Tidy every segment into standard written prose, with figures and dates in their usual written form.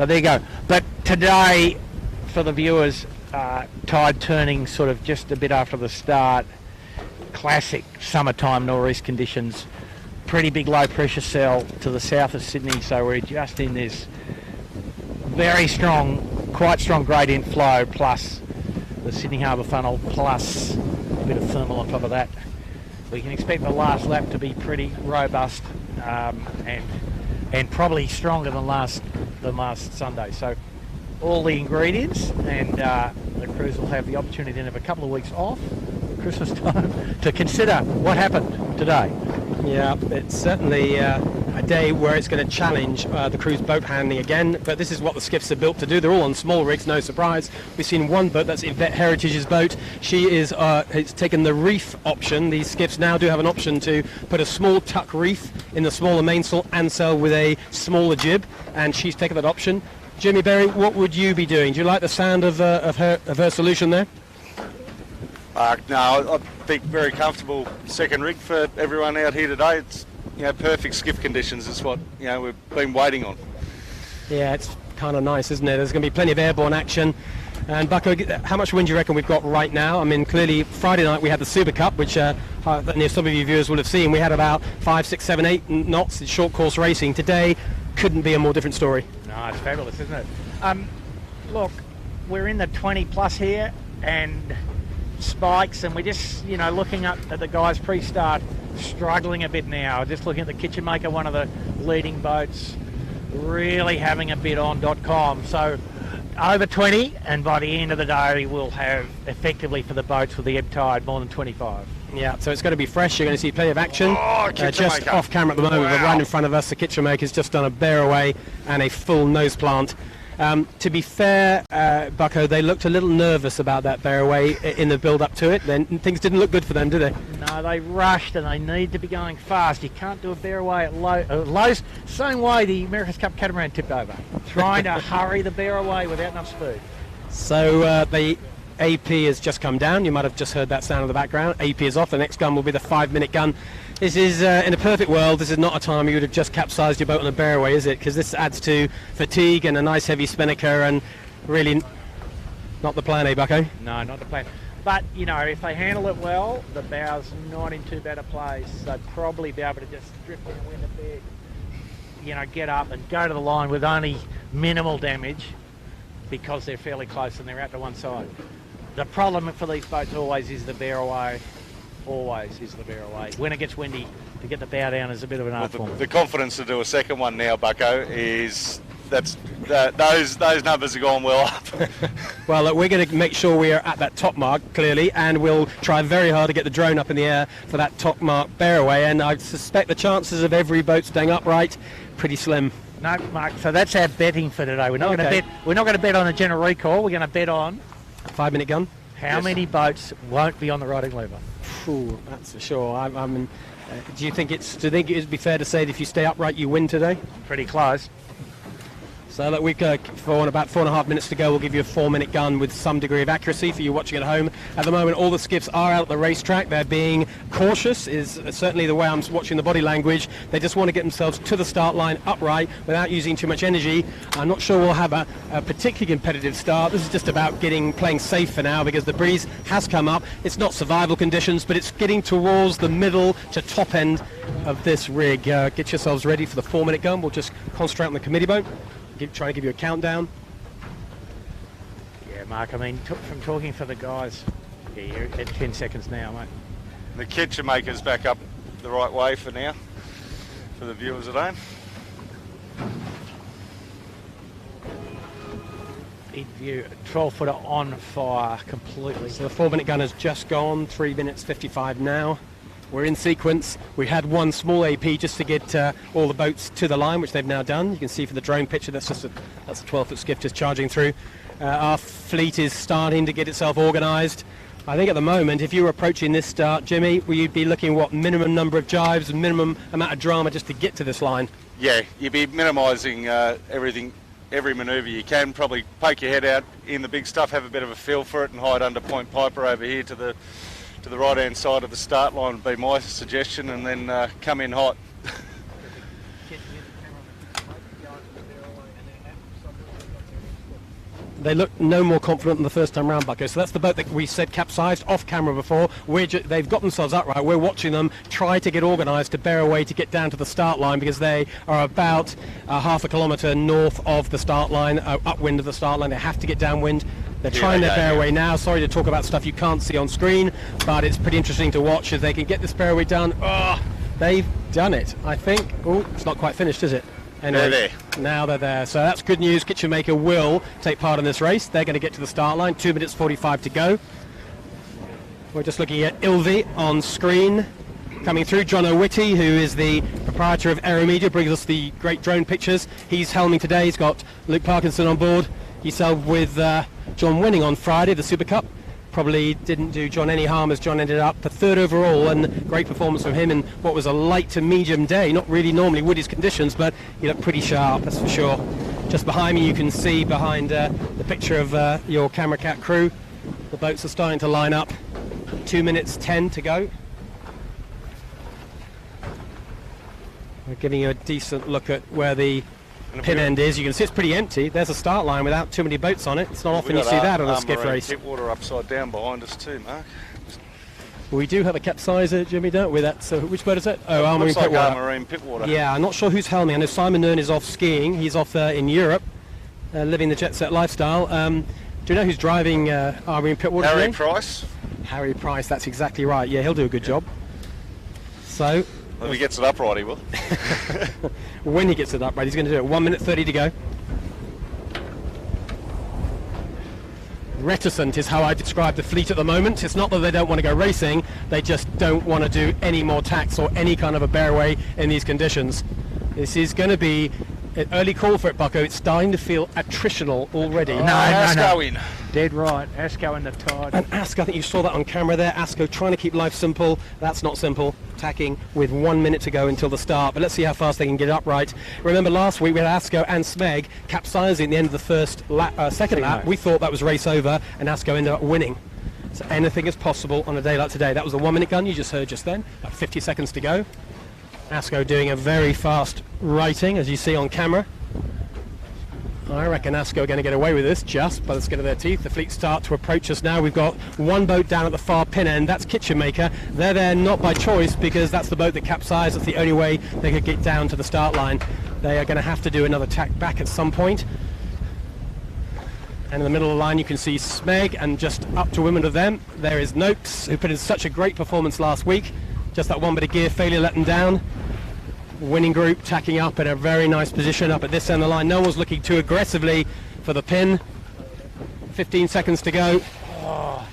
So there you go. But today, for the viewers, tide turning sort of just a bit after the start. Classic summertime nor'east conditions. Pretty big low pressure cell to the south of Sydney, so we're just in this very strong, quite strong gradient flow, plus the Sydney Harbour funnel, plus a bit of thermal on top of that. We can expect the last lap to be pretty robust and probably stronger than last Sunday. So all the ingredients, and the crews will have the opportunity to have a couple of weeks off at Christmas time to consider what happened today. Yeah, it's certainly a day where it's going to challenge the crew's boat handling again, but this is what the skiffs are built to do. They're all on small rigs, no surprise. We've seen one boat, that's Yvette Heritage's boat. She has taken the reef option. These skiffs now do have an option to put a small tuck reef in the smaller mainsail and sail with a smaller jib, and she's taken that option. Jimmy Berry, what would you be doing? Do you like the sound of her solution there? No, I think very comfortable second rig for everyone out here today. It's perfect skiff conditions is what we've been waiting on. Yeah, it's kind of nice, isn't it? There's going to be plenty of airborne action. And Bucko, how much wind do you reckon we've got right now? I mean, clearly Friday night we had the Super Cup, which some of you viewers will have seen. We had about 5, 6, 7, 8 knots in short course racing. Today couldn't be a more different story. No, it's fabulous, isn't it? Look, we're in the 20 plus here and spikes, and we're just looking up at the guys pre-start struggling a bit now. Just looking at the Kitchen Maker, one of the leading boats, really having a bit on .com. So over 20, and by the end of the day we'll have effectively for the boats with the ebb tide more than 25. Yeah, so it's going to be fresh. You're going to see plenty of action. Just Maker. Off camera at the moment, Wow. but right in front of us, the Kitchen Maker's just done a bear away and a full nose plant. To be fair, Bucko, they looked a little nervous about that bear away in the build-up to it. Then things didn't look good for them, did they? No, they rushed and they need to be going fast. You can't do a bear away at lows. Same way the America's Cup catamaran tipped over, trying to hurry the bear away without enough speed. So the AP has just come down. You might have just heard that sound in the background. AP is off. The next gun will be the 5-minute gun. This is, in a perfect world, this is not a time you would have just capsized your boat on a bear away, is it? Because this adds to fatigue and a nice heavy spinnaker, and really not the plan, eh, Bucko? No, not the plan. But, if they handle it well, the bow's not in too bad a place. They'd probably be able to just drift in the wind a bit, get up and go to the line with only minimal damage because they're fairly close and they're out to one side. The problem for these boats always is the bear away. Always is the bear away. When it gets windy, to get the bow down is a bit of an art form. The confidence to do a second one now, Bucko, is those numbers have gone well up. Well, look, we're going to make sure we are at that top mark, clearly, and we'll try very hard to get the drone up in the air for that top mark bear away, and I suspect the chances of every boat staying upright, pretty slim. No, Mark, so that's our betting for today. We're not going to bet on a general recall. We're going to bet on 5-minute gun. How many boats won't be on the riding lever? Ooh, that's for sure. I mean, do you think it would be fair to say that if you stay upright, you win today? Pretty close. So look, we've got for about 4.5 minutes to go. We'll give you a 4-minute gun with some degree of accuracy for you watching at home. At the moment, all the skiffs are out at the racetrack. They're being cautious, is certainly the way I'm watching the body language. They just want to get themselves to the start line upright without using too much energy. I'm not sure we'll have a particularly competitive start. This is just about playing safe for now, because the breeze has come up. It's not survival conditions, but it's getting towards the middle to top end of this rig. Get yourselves ready for the 4-minute gun. We'll just concentrate on the committee boat. Trying to give you a countdown. Yeah, Mark, I mean, from talking for the guys, you're at 10 seconds now, mate. The Kitchen Maker's back up the right way for now, for the viewers at home. Big view, 12-footer on fire completely. So the 4-minute gun has just gone, 3 minutes 55 now. We're in sequence. We had one small AP just to get all the boats to the line, which they've now done. You can see for the drone picture, that's a 12-foot skiff just charging through. Our fleet is starting to get itself organised. I think at the moment, if you were approaching this start, Jimmy, you'd be looking what minimum number of jives and minimum amount of drama just to get to this line. Yeah, you'd be minimising everything, every manoeuvre you can. Probably poke your head out in the big stuff, have a bit of a feel for it, and hide under Point Piper over here to the right-hand side of the start line would be my suggestion, and then come in hot. They look no more confident than the first time round, Bucko. So that's the boat that we said capsized off camera before. They've got themselves upright. We're watching them try to get organised to bear away to get down to the start line, because they are about half a kilometre north of the start line, upwind of the start line. They have to get downwind. They're trying their bear away now. Sorry to talk about stuff you can't see on screen, but it's pretty interesting to watch as they can get this bear away done. Oh, they've done it, I think. Oh, it's not quite finished, is it? Anyway, they're there. Now they're there. So that's good news. Kitchen Maker will take part in this race. They're going to get to the start line. 2 minutes 45 to go. We're just looking at Ilvi on screen. Coming through, John O'Witty, who is the proprietor of Aeromedia, brings us the great drone pictures. He's helming today. He's got Luke Parkinson on board. He sailed with John winning on Friday, the Super Cup. Probably didn't do John any harm, as John ended up the third overall, and great performance from him in what was a light to medium day. Not really normally Woody's conditions, but he looked pretty sharp, that's for sure. Just behind me you can see behind the picture of your camera cat crew. The boats are starting to line up. 2 minutes 10 to go. We're giving you a decent look at where the pin end is. You can see it's pretty empty. There's a start line without too many boats on it. It's not often you see that on a skiff race. Pitwater upside down behind us too, Mark. We do have a capsizer, Jimmy, don't we? That's which boat is it? Oh, Armarine Like Pitwater. Armarine Pitwater. Yeah, I'm not sure who's helming. I know Simon Nern is off skiing. He's off in Europe, living the jet set lifestyle. Do you know who's driving Armarine Pitwater? Harry today? Price. Harry Price, that's exactly right. Yeah, he'll do a good job. So, If he gets it upright, he will. when he gets it upright, he's going to do it. 1 minute 30 to go. Reticent is how I describe the fleet at the moment. It's not that they don't want to go racing, they just don't want to do any more tacks or any kind of a bearway in these conditions. This is going to be an early call for it, Bucko. It's starting to feel attritional already. Asco in. Dead right. Asco in the tide. And Asco, I think you saw that on camera there. Asco trying to keep life simple. That's not simple. Tacking with 1 minute to go until the start. But let's see how fast they can get it upright. Remember last week we had Asco and Smeg capsizing at the end of the first second lap. We thought that was race over, and Asco ended up winning. So anything is possible on a day like today. That was the 1 minute gun you just heard just then. About 50 seconds to go. Asco doing a very fast righting, as you see on camera. I reckon Asco are going to get away with this just by the skin of their teeth. The fleet start to approach us now. We've got one boat down at the far pin end. That's Kitchen Maker. They're there not by choice, because that's the boat that capsized. That's the only way they could get down to the start line. They are going to have to do another tack back at some point. And in the middle of the line you can see Smeg, and just up to women of them there is Noakes, who put in such a great performance last week. Just that one bit of gear failure let them down. Winning group tacking up in a very nice position up at this end of the line. No one's looking too aggressively for the pin. 15 seconds to go. Oh.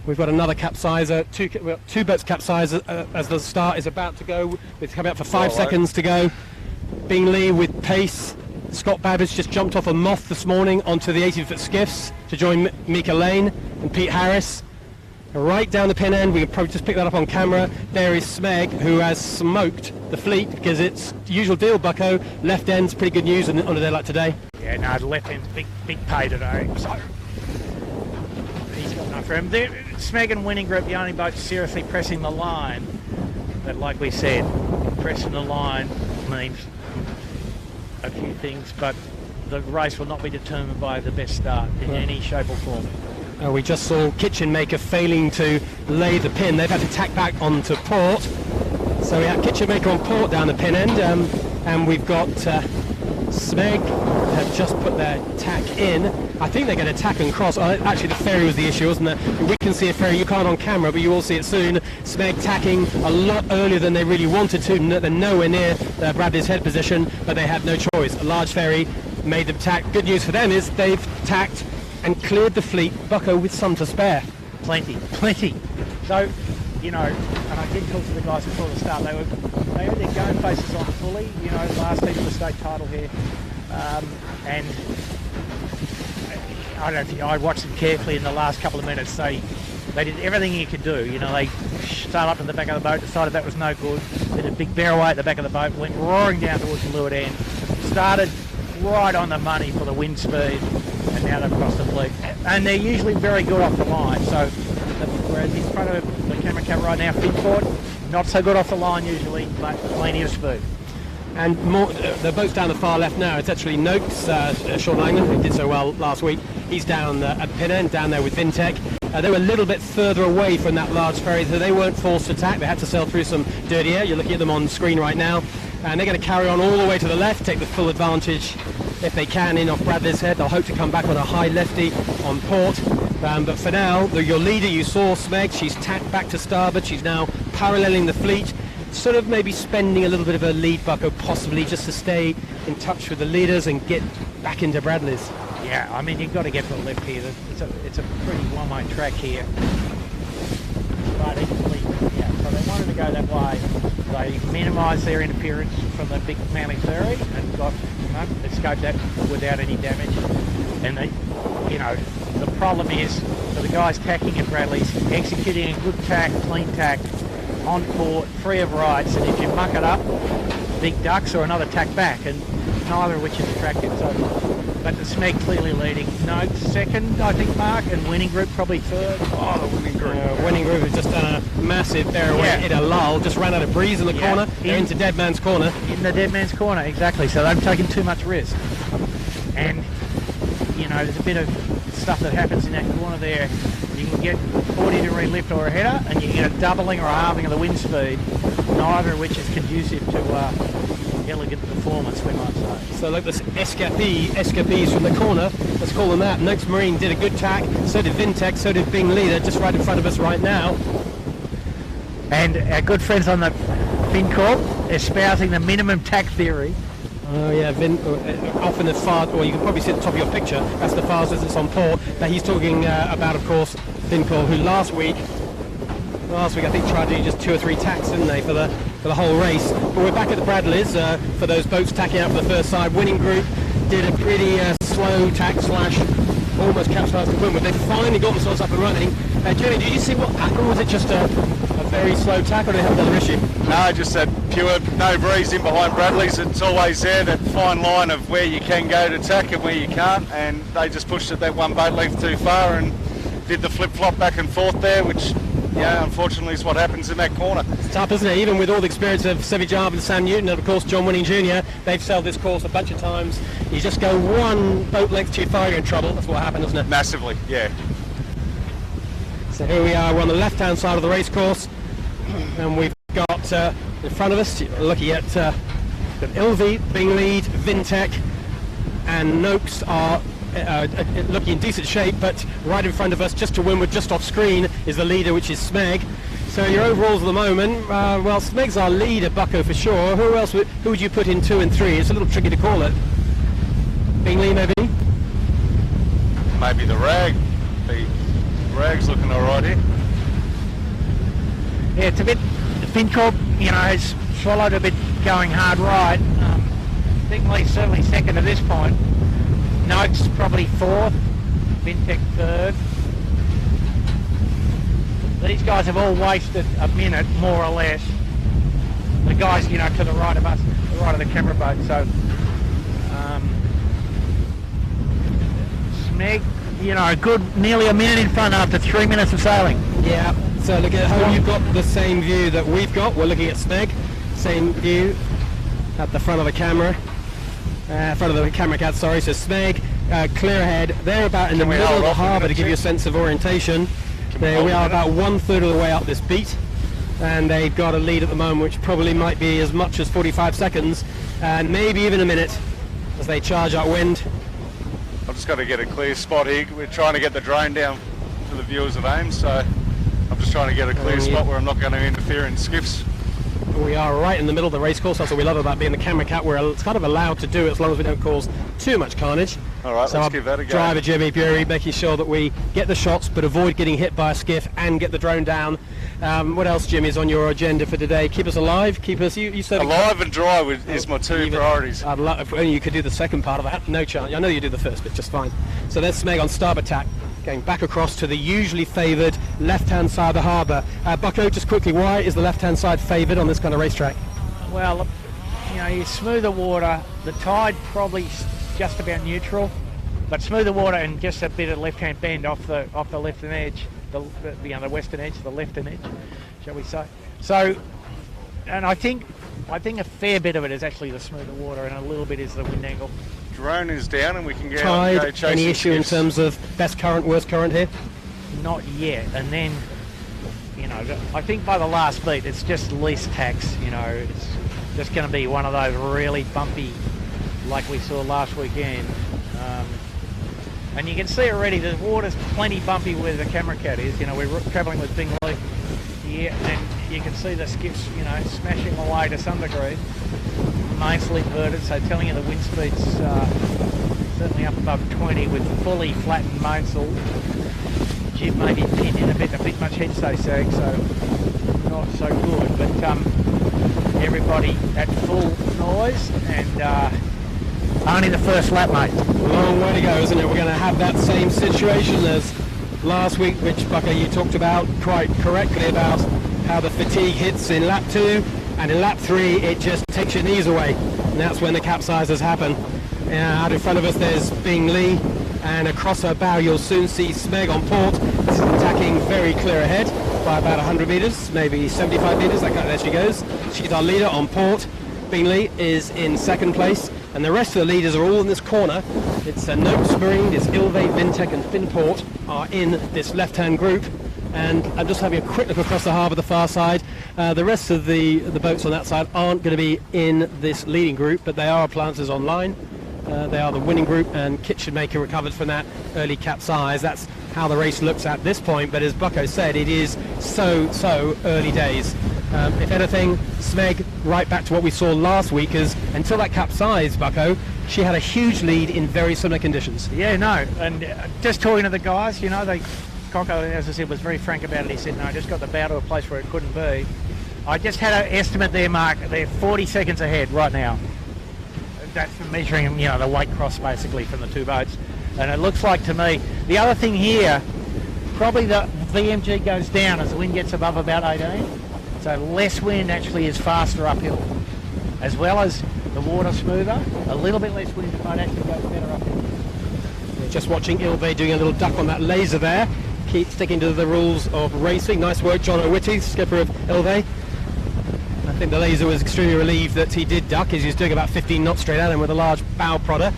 We've got another capsizer, two boats capsizer as the start is about to go. It's coming up for 5 seconds to go. Bingley with pace. Scott Babbage just jumped off a Moth this morning onto the 80-foot skiffs to join Mika Lane and Pete Harris. Right down the pin end, we can probably just pick that up on camera. There is Smeg, who has smoked the fleet, because it's the usual deal, Bucko. Left end's pretty good news on a day like today. Yeah, no, the left end's big pay today. So he's got enough for him. Smeg and Winning Group, the only boats seriously pressing the line. But like we said, pressing the line means a few things, but the race will not be determined by the best start in any shape or form. We just saw Kitchen Maker failing to lay the pin. They've had to tack back onto port. So we have Kitchen Maker on port down the pin end, and we've got Smeg have just put their tack in. I think they're going to tack and cross. Actually, the ferry was the issue, wasn't it? We can see a ferry. You can't on camera, but you will see it soon. Smeg tacking a lot earlier than they really wanted to. They're nowhere near Bradley's head position, but they had no choice. A large ferry made them tack. Good news for them is they've tacked and cleared the fleet, Bucko, with some to spare. Plenty. So, you know, and I did talk to the guys before the start. They had their game faces on fully. You know, last heat of the state title here, and I don't think I watched them carefully in the last couple of minutes. They did everything you could do. You know, they started up to the back of the boat, decided that was no good. Did a big barroway at the back of the boat, went roaring down towards the leeward end, started right on the money for the wind speed. And now they've crossed the fleet. And they're usually very good off the line. So, whereas in front of the camera right now, Finport, not so good off the line usually, but plenty of speed. And more, the boat's down the far left now. It's actually Noakes, Sean Langland, who did so well last week. He's down at pin end, down there with Vintech. They were a little bit further away from that large ferry, so they weren't forced to attack. They had to sail through some dirty air. You're looking at them on screen right now. And they're going to carry on all the way to the left, take the full advantage if they can in off Bradley's Head. They'll hope to come back on a high lefty on port. But for now, your leader, you saw Smeg, she's tacked back to starboard. She's now paralleling the fleet, sort of maybe spending a little bit of a lead bucko, possibly just to stay in touch with the leaders and get back into Bradley's. Yeah, I mean, you've got to get to the left here. It's a pretty one-way track here. But equally, yeah, so they wanted to go that way. They minimised their interference from the big Manly ferry and got, escaped that without any damage. And they, the problem is for the guys tacking at Bradley's, executing a good tack, clean tack, on port, free of rights, and if you muck it up, big ducks or another tack back, and neither of which is attractive. So, but the Smeg clearly leading. No, second, I think, Mark, and Winning Group probably third. Oh, the Winning Group. Winning Group has just done a massive fairway in a lull, just ran out of breeze in the corner. They're into Dead Man's Corner. In the Dead Man's Corner, exactly. So they've taken too much risk. And, there's a bit of stuff that happens in that corner there. You can get 40-degree lift or a header, and you can get a doubling or a halving of the wind speed, neither of which is conducive to elegant performance, we might say. So look, this escapees from the corner, let's call them that. Noakes Marine did a good tack, so did Vintech, so did Bing Leader, just right in front of us right now. And our good friends on the FinCorp espousing the minimum tack theory. Oh yeah, off in the far, or you can probably see at the top of your picture, that's the far distance on port, that he's talking about, of course, FinCorp, who last week I think tried to do just 2 or 3 tacks, didn't they, for the whole race. But we're back at the Bradleys for those boats tacking out for the first side. Winning Group did a pretty slow tack slash almost capsized the Quinn, but they finally got themselves up and running. Jimmy, did you see what happened? Was it just a very slow tack, or did they have another issue? No, just that pure no breeze in behind Bradley's. It's always there, that fine line of where you can go to tack and where you can't, and they just pushed it that one boat length too far and did the flip-flop back and forth there, which unfortunately is what happens in that corner. It's tough, isn't it? Even with all the experience of Sevy Jarb and Sam Newton, and of course John Winning Jr., they've sailed this course a bunch of times. You just go one boat length too far, you're in trouble. That's what happened, isn't it? Massively, yeah. So here we are, we're on the left-hand side of the race course, and we've got in front of us, looking at Ilvi, Bing Lead, Vintech, and Noakes are looking in decent shape, but right in front of us, just to windward, just off screen, is the leader, which is Smeg. So your overalls at the moment, well, Smeg's our leader, bucko for sure. Who would you put in 2 and 3? It's a little tricky to call it. Bingley, maybe? Maybe the Rag. The Rag's looking all right here. Yeah, it's a bit, FinCorp, has swallowed a bit going hard right. Bingley's certainly second at this point. Noakes probably 4th, Vintech 3rd. These guys have all wasted a minute, more or less. The guys, to the right of us, the right of the camera boat. So, Smeg, good, nearly a minute in front after 3 minutes of sailing. Yeah. So look at home, you've got the same view that we've got. We're looking at Smeg, same view at the front of the camera. Front of the camera cat, sorry. So Smeg, clear ahead. They're about in the middle of the harbour to give you a sense of orientation. We are about 1/3 of the way up this beat, and they've got a lead at the moment, which probably might be as much as 45 seconds, and maybe even a minute as they charge up wind. I've just got to get a clear spot here. We're trying to get the drone down for the viewers of Ames, so I'm just trying to get a clear spot where I'm not going to interfere in skiffs. We are right in the middle of the race course. That's what we love about being the camera cat. We're kind of allowed to do it as long as we don't cause too much carnage. All right, so let's give that a go. Driver Jimmy Bury, making sure that we get the shots but avoid getting hit by a skiff and get the drone down. What else, Jimmy, is on your agenda for today? Keep us alive. Keep us. You said alive and dry is my 2 priorities. I'd love if only you could do the second part of that. No chance. I know you do the first bit just fine. So there's Smeg on starboard tack, going back across to the usually favoured left-hand side of the harbour. Bucko, just quickly, why is the left-hand side favoured on this kind of racetrack? Well, you smoother water, the tide probably just about neutral, but smoother water and just a bit of left-hand bend off the left-hand edge, the western edge, the left-hand edge, shall we say. So I think a fair bit of it is actually the smoother water, and a little bit is the wind angle. Drone is down, and we can go out and go Tide, chasing any issue in skiffs. terms of best current, worst current here? Not yet, and then, you know, I think by the last beat it's just least tax. You know, it's just going to be one of those really bumpy, like we saw last weekend. And you can see already the water's plenty bumpy where the camera cat is. You know, we're travelling with Bingley here, and you can see the skips, you know, smashing away to some degree. Mainsail inverted, so telling you the wind speed's certainly up above 20 with fully flattened mainsail. Jib maybe pinned in a bit much headstay sag, so not so good. But everybody at full noise, and only the first lap, mate. Long way to go, isn't it? We're going to have that same situation as last week, which, Bucko, you talked about quite correctly about how the fatigue hits in lap 2, and in lap 3 it just takes your knees away, and that's when the capsizes happen. Out in front of us there's Bing Lee, and across her bow you'll soon see Smeg on port. This is attacking very clear ahead by about 100 metres, maybe 75 metres, there she goes. She's our leader on port. Bing Lee is in second place, and the rest of the leaders are all in this corner. It's Notes Marine, it's Ilve, Vintec and Finport are in this left-hand group, and I'm just having a quick look across the harbour, the far side. The rest of the boats on that side aren't going to be in this leading group, but they are Appliances Online. They are the winning group, and Kitchen Maker recovered from that early capsize. That's how the race looks at this point, but as Bucko said, it is so early days. If anything, Smeg right back to what we saw last week, as until that capsize, Bucko, she had a huge lead in very similar conditions. Yeah, no, and just talking to the guys, you know, Coco, as I said, was very frank about it. He said, no, just got the bow to a place where it couldn't be. I just had an estimate there, Mark. They're 40 seconds ahead right now. That's for measuring, you know, the weight cross basically from the two boats. And it looks like to me, the other thing here, probably the VMG goes down as the wind gets above about 18. So less wind actually is faster uphill. As well as the water smoother, a little bit less wind, it might actually go better uphill. Just watching Ilve doing a little duck on that laser there. Keep sticking to the rules of racing. Nice work, John O'Witty, skipper of Ilve. I think the laser was extremely relieved that he did duck, as he was doing about 15 knots straight at him with a large bow prodder.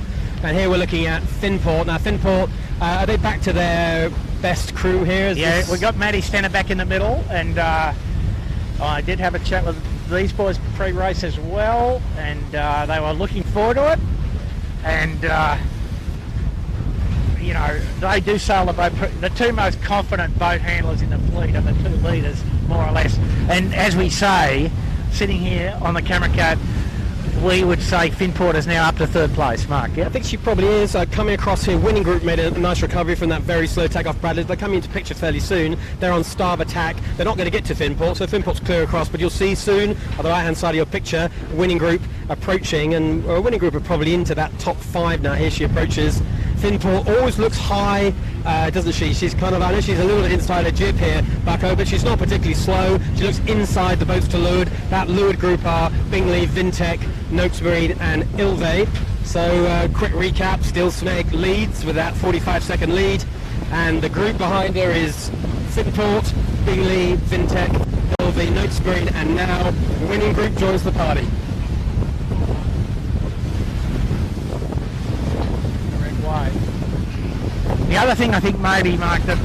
And here we're looking at Finport. Now Finport, are they back to their best crew here? Yeah, we got Maddie standing back in the middle, and I did have a chat with these boys pre-race as well, and they were looking forward to it. And you know, they do sail the boat. The two most confident boat handlers in the fleet are the two leaders, more or less. And as we say, sitting here on the camera cat, we would say Finport is now up to third place, Mark. Yeah, I think she probably is. Coming across here, winning group made a nice recovery from that very slow takeoff Bradley. They're coming into picture fairly soon. They're on starboard tack. They're not going to get to Finport, so Finport's clear across, but you'll see soon on the right hand side of your picture, winning group approaching, and winning group are probably into that top 5 now. Here she approaches. Finport always looks high, doesn't she? She's kind of, I know she's a little bit inside her jib here, Bucko, but she's not particularly slow. She looks inside the boats to leeward. That leeward group are Bingley, Vintec, Noakes Marine and Ilve. So quick recap, still Smeg leads with that 45-second lead, and the group behind her is Finport, Bingley, Vintec, Ilve, Noakes Marine, and now the winning group joins the party. The other thing I think maybe, Mark, that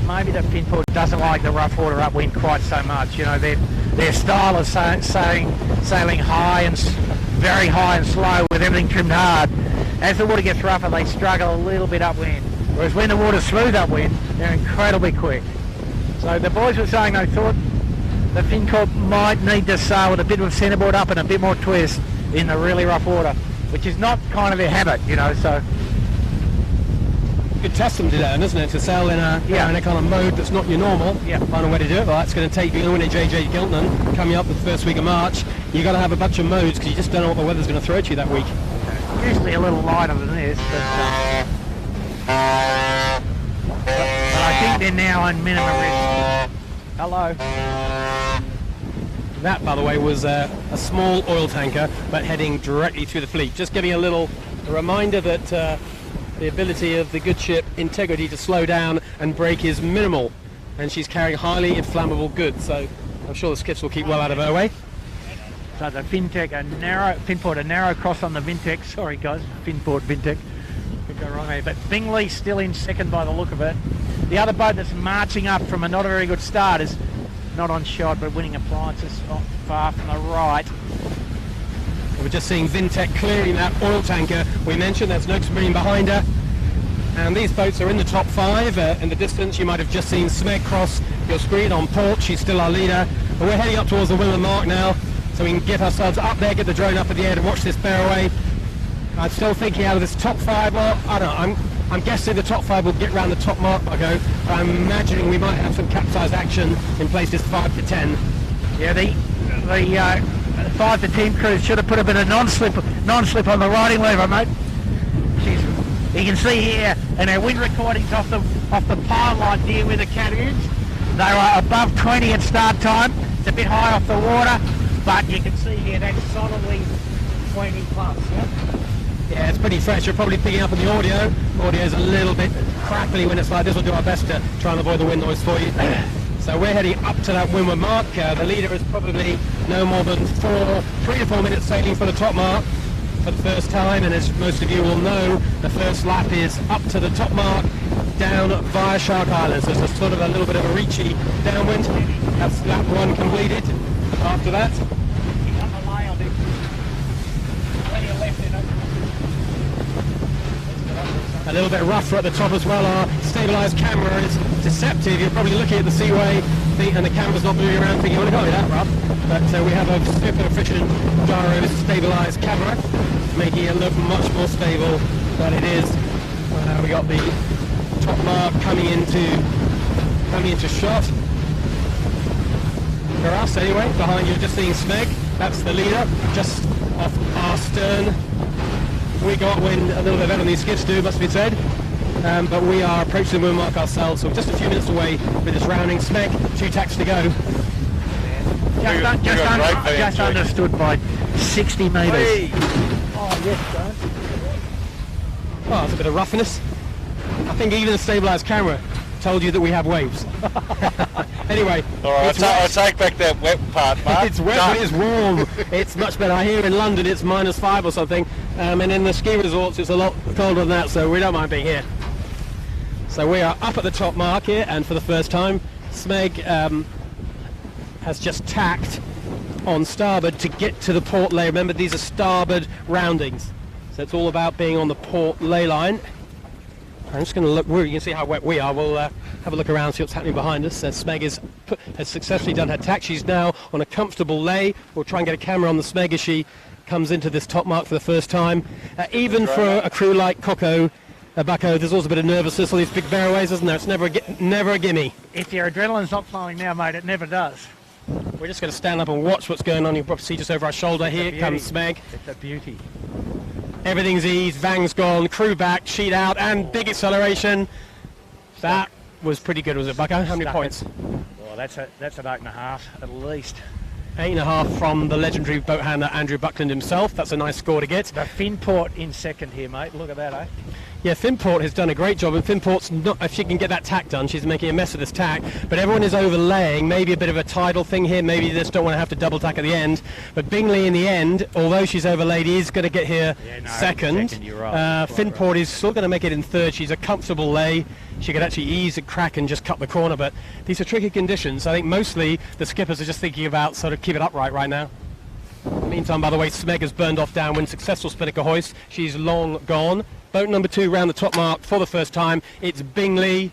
maybe the Finport doesn't like the rough water upwind quite so much. You know, their style of sailing high and very high and slow with everything trimmed hard. As the water gets rougher, they struggle a little bit upwind. Whereas when the water's smooth upwind, they're incredibly quick. So the boys were saying they thought the Finport might need to sail with a bit of centreboard up and a bit more twist in the really rough water, which is not kind of their habit, you know. So good test them to learn, isn't it? To sail in a kind of mode that's not your normal. Yeah. Find a way to do it. Well, that's going to take you winning JJ Giltnan coming up the first week of March. You've got to have a bunch of modes because you just don't know what the weather's going to throw at you that week. Usually a little lighter than this, but I think they're now on minimum risk. Hello. That, by the way, was a small oil tanker, but heading directly through the fleet. Just giving a reminder that the ability of the good ship Integrity to slow down and brake is minimal, and she's carrying highly inflammable goods, so I'm sure the skiffs will keep well out of her way. So the Finport a narrow cross on the Vintech. Sorry guys, Finport, Vintech. Could go wrong there. But Bingley still in second by the look of it. The other boat that's marching up from a not a very good start is not on shot, but winning appliances not far from the right. We're just seeing Vintech clearing that oil tanker we mentioned. There's Noakes Marine behind her. And these boats are in the top 5. In the distance, you might have just seen Smeg cross your screen on port. She's still our leader. But we're heading up towards the Windward Mark now, so we can get ourselves up there, get the drone up at the end and watch this bear away. I'm still thinking out of this top 5, well, I don't know, I'm guessing the top 5 will get round the top mark, Bucko. I'm imagining we might have some capsized action in places 5 to 10. Yeah, the 5 to 10 crews should have put a bit of non-slip on the riding lever, mate. You can see here in our wind recordings off the pile line near where the cat is. They were above 20 at start time. It's a bit high off the water, but you can see here that's solidly 20 plus. Yeah, it's pretty fresh. You're probably picking up on the audio. Audio's a little bit crackly when it's like this. We'll do our best to try and avoid the wind noise for you. So we're heading up to that windward mark. The leader is probably no more than 3 to 4 minutes sailing for the top mark for the first time, and as most of you will know, the first lap is up to the top mark down via Shark Island. So it's a sort of a little bit of a reachy downwind. That's lap 1 completed. After that, a little bit rougher at the top as well. Our stabilised camera is deceptive. You're probably looking at the seaway and the camera's not moving around thinking, well, it can't be that rough. But we have a super efficient gyro stabilised camera, making it look much more stable than it is. We got the top mark coming into shot. For us anyway, behind you just seeing Smeg. That's the leader, just off our stern. We got wind a little bit better than these skiffs do, must be said. But we are approaching the moon mark ourselves, so we're just a few minutes away with this rounding. Smeg, 2 tacks to go. Just understood by 60 metres. Hey. Oh, yes, John. Oh, it's a bit of roughness. I think even the stabilised camera told you that we have waves. Anyway, all right, I'll take back that wet part, Mark. It's wet, but it's warm. It's much better. Here in London, it's -5 or something, and in the ski resorts, it's a lot colder than that, so we don't mind being here. So we are up at the top mark here, and for the first time, Smeg has just tacked on starboard to get to the port lay. Remember, these are starboard roundings, so it's all about being on the port lay line. I'm just going to look. You can see how wet we are. We'll have a look around, see what's happening behind us. Smeg has successfully done her tack. She's now on a comfortable lay. We'll try and get a camera on the Smeg as she comes into this top mark for the first time. Even for a crew like Coco, Bucko, there's also a bit of nervousness on these big barrowways, isn't there? It's never a gimme. If your adrenaline's not flowing now, mate, it never does. We're just going to stand up and watch what's going on. You can probably see just over our shoulder. Here comes Smeg. It's a beauty. Everything's eased, Vang's gone, crew back, sheet out, and big acceleration. That was pretty good, was it, Bucko? How many points? Well, that's an 8.5 at least. 8.5 from the legendary boat handler Andrew Buckland himself. That's a nice score to get. The Finport in second here, mate. Look at that, eh? Yeah, Finport has done a great job, and Finport's not, if she can get that tack done, she's making a mess of this tack, but everyone is overlaying, maybe a bit of a tidal thing here, maybe they just don't want to have to double tack at the end, but Bingley in the end, although she's overlaid, is going to get here second. You're right. Finport is still going to make it in third. She's a comfortable lay. She could actually ease a crack and just cut the corner, but these are tricky conditions. I think mostly the skippers are just thinking about sort of keep it upright right now. Meantime, by the way, Smeg has burned off downwind, successful spinnaker hoist. She's long gone. Boat number 2 round the top mark for the first time. It's Bingley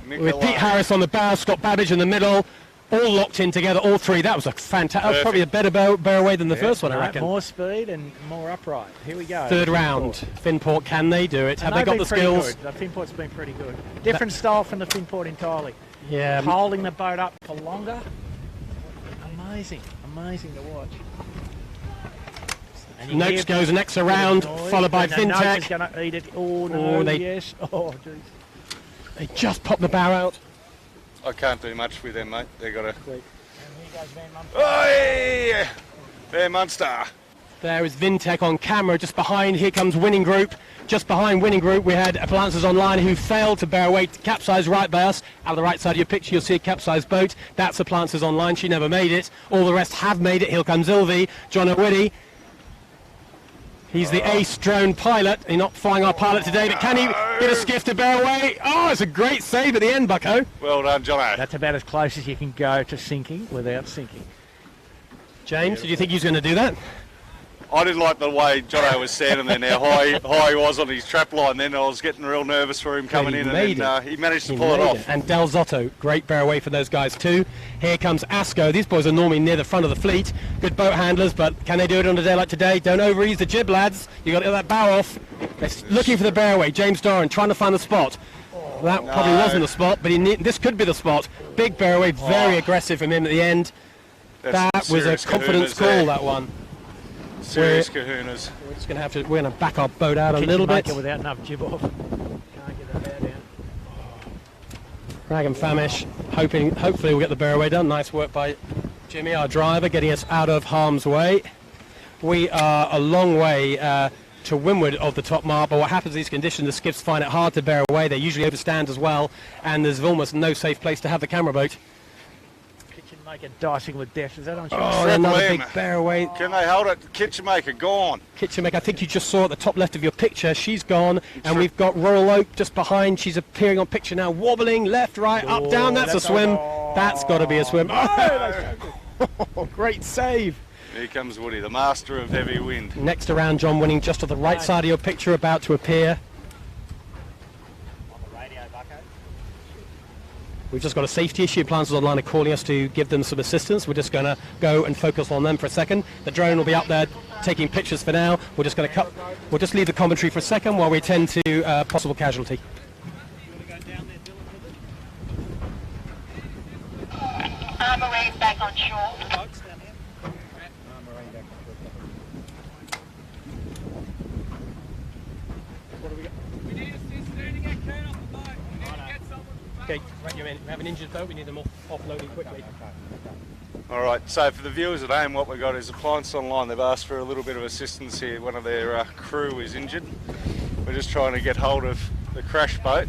with Pete Harris on the bow, Scott Babbage in the middle, all locked in together, all 3. That was a fantastic. That was probably a better bear away than the first one, I reckon. More speed and more upright. Here we go. Third round. Finport, can they do it? Have they got the skills? Good. The Finport's been pretty good. Different style from the Finport entirely. Yeah. Holding the boat up for longer. Amazing to watch. Noakes goes next around, followed by Vintech. Noakes is going to eat it. Oh, no, yes. Oh, jeez. They just popped the bow out. I can't do much with them, mate. They've got to... And here goes Van Munster. Oi! Van Munster. There is Vintech on camera just behind. Here comes Winning Group. Just behind Winning Group, we had Appliances Online who failed to bear weight, capsized right by us. Out of the right side of your picture, you'll see a capsized boat. That's Appliances Online. She never made it. All the rest have made it. Here comes Ilvi, John O'Witty. He's the ace drone pilot. He's not flying our pilot today, but can he get a skiff to bear away? Oh, it's a great save at the end, Bucko. Well done, Jono. That's about as close as you can go to sinking without sinking. James, did you think he was going to do that? I didn't like the way Jono was standing there now, high he was on his trap line then. I was getting real nervous for him coming in, and then, he managed to pull it off. And Del Zotto, great bear away for those guys too. Here comes Asco. These boys are normally near the front of the fleet. Good boat handlers, but can they do it on a day like today? Don't overease the jib, lads. You got to get that bow off. They're looking for the bear away. James Doran trying to find the spot. That probably wasn't the spot, but this could be the spot. Big bear away, very aggressive from him at the end. That was a confidence call, that one. Serious kahunas. We're just going to back our boat out a little bit. Without enough jib off. Can't get the bear down. Rag and Famish, hopefully we'll get the bear away done. Nice work by Jimmy, our driver, getting us out of harm's way. We are a long way to windward of the top mark, but what happens in these conditions, the skiffs find it hard to bear away. They usually overstand as well, and there's almost no safe place to have the camera boat. Kitchen maker dicing with death. Is that on? Oh, another big bear away. Can they hold it? Kitchen maker gone. Kitchen maker, I think you just saw at the top left of your picture, she's gone, and we've got Royal Oak just behind. She's appearing on picture now, wobbling left, right, up, down. That's a swim. That's got to be a swim. Oh, great save. Here comes Woody, the master of heavy wind. Next around, John Winning, just to the right side of your picture, about to appear. We've just got a safety issue. Appliances Online are calling us to give them some assistance. We're just going to go and focus on them for a second. The drone will be up there taking pictures for now. We're just going to we'll just leave the commentary for a second while we attend to possible casualty. Marine back on shore. Okay, right, you're in. We have an injured boat. We need them offloading quickly. All right, so for the viewers at home, what we've got is Appliance Online. They've asked for a little bit of assistance here. One of their crew is injured. We're just trying to get hold of the crash boat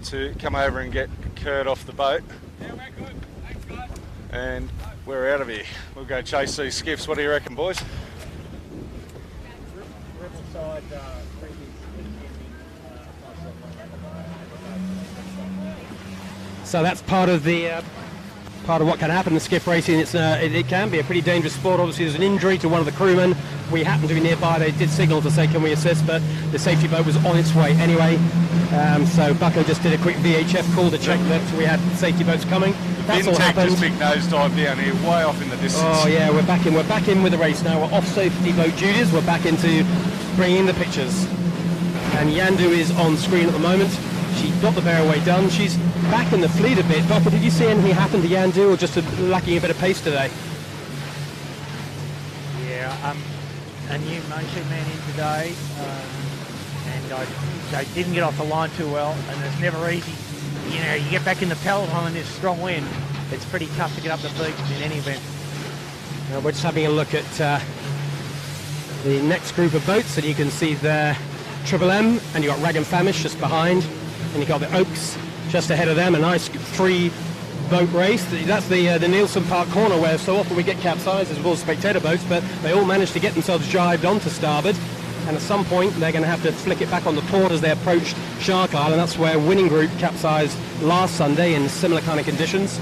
to come over and get Kurt off the boat. Yeah, we're good. Thanks, guys. And we're out of here. We'll go chase these skiffs. What do you reckon, boys? So that's part of what can happen in skiff racing. It can be a pretty dangerous sport. Obviously, there's an injury to one of the crewmen. We happened to be nearby. They did signal to say, "Can we assist?" But the safety boat was on its way anyway. So Bucko just did a quick VHF call to check that we had safety boats coming. That's all happened. Just big nosedive down here, way off in the distance. Oh yeah, we're back in. We're back in with the race now. We're off safety boat duties. We're back into bringing the pictures. And Yandu is on screen at the moment. She got the bear away done. She's back in the fleet a bit. Bucko, did you see anything happen to Yandu, or just lacking a bit of pace today? Yeah, a new motion man in today, and I didn't get off the line too well, and it's never easy. You know, you get back in the peloton and there's strong wind. It's pretty tough to get up the beach in any event. We're just having a look at the next group of boats, and you can see there Triple M, and you've got Rag and Famish just behind, and you've got the Oaks just ahead of them. A nice three-boat race. That's the Nielsen Park corner where so often we get capsizes with all spectator boats, but they all managed to get themselves jibed onto starboard, and at some point they're going to have to flick it back on the port as they approach Shark Island. That's where Winning Group capsized last Sunday in similar kind of conditions.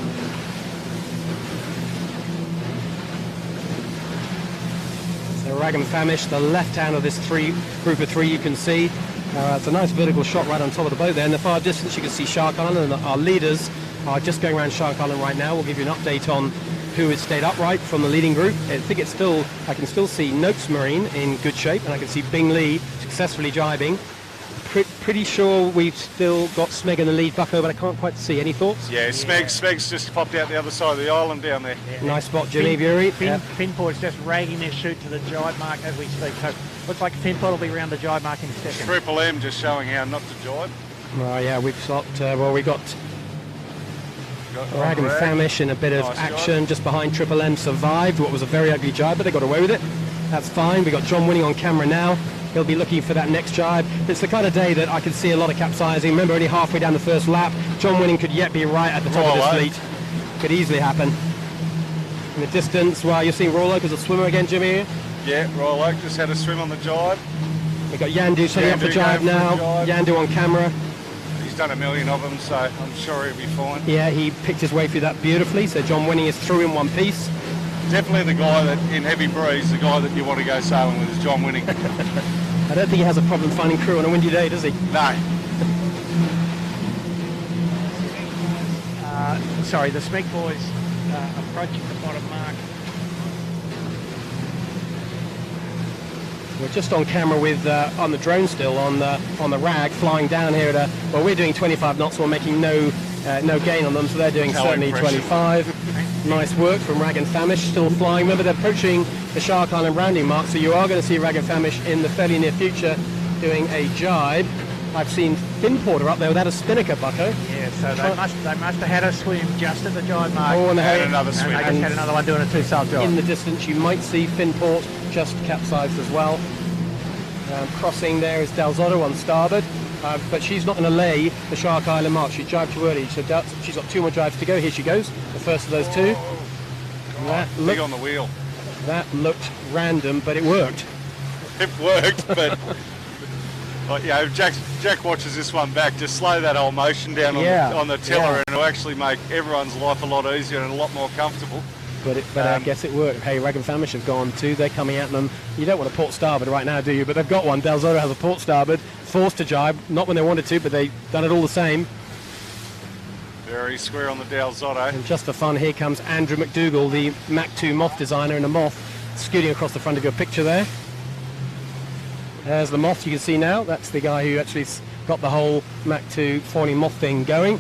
Rag and Famish, the left hand of this group of three, you can see. It's a nice vertical shot right on top of the boat there. In the far distance, you can see Shark Island, and our leaders are just going around Shark Island right now. We'll give you an update on who has stayed upright from the leading group. I think I can still see Noakes Marine in good shape, and I can see Bing Lee successfully jibing. Pretty sure we've still got Smeg in the lead, Bucko, but I can't quite see. Any thoughts? Yeah, Smeg's just popped out the other side of the island down there. Yeah. Nice spot, Jimmy Bury. Finport's just ragging their chute to the jibe mark as we speak. So looks like Finport will be around the jibe mark in a second. Triple M just showing how not to jibe. Oh yeah, we've got we got Rag and Famish in a bit of action just behind Triple M. Survived what was a very ugly jibe, but they got away with it. That's fine. We've got John Winning on camera now. He'll be looking for that next jibe. It's the kind of day that I can see a lot of capsizing. Remember, only halfway down the first lap, John Winning could yet be right at the top of this fleet. Could easily happen. In the distance, well, you're seeing Royal Oak as a swimmer again, Jimmy. Yeah, Royal Oak just had a swim on the jibe. We've got Yandu setting up for jibe now. Yandu on camera. He's done a million of them, so I'm sure he'll be fine. Yeah, he picked his way through that beautifully. So John Winning is through in one piece. Definitely the guy that, in heavy breeze, the guy that you want to go sailing with is John Winning. I don't think he has a problem finding crew on a windy day, does he? No. Sorry, the Smeg boys approaching the bottom mark. We're just on camera with on the drone still on the rag flying down here at well, we're doing 25 knots. We're making no gain on them, so they're doing certainly 25. Nice work from Rag and Famish, still flying. Remember, they're approaching the Shark Island rounding mark, so you are going to see Rag and Famish in the fairly near future doing a jibe. I've seen Finn Porter up there without a spinnaker, Bucko. Yeah, so they must have had a swim just at the jibe mark. Oh, and they had another swim. And they just had another one doing a two-sail jibe. In the distance, you might see Finn Port just capsized as well. Crossing there is Dalzotto on starboard, but she's not going to lay the Shark Island mark. She jibed too early, so she's got 2 more jives to go. Here she goes, the first of those 2. Big on the wheel. That looked random, but it worked. It worked, but like, you know, Jack watches this one back. Just slow that whole motion down on the tiller, and it'll actually make everyone's life a lot easier and a lot more comfortable. But I guess it worked. Hey, Rag and Famish have gone too. They're coming at them. You don't want a port starboard right now, do you? But they've got one. Dalzotto has a port starboard, forced to jibe. Not when they wanted to, but they've done it all the same. Very square on the Dalzotto. And just for fun, here comes Andrew McDougall, the Mach 2 Moth designer, in a Moth, scooting across the front of your picture there. There's the Moth you can see now. That's the guy who actually got the whole Mach 2 foiling Moth thing going.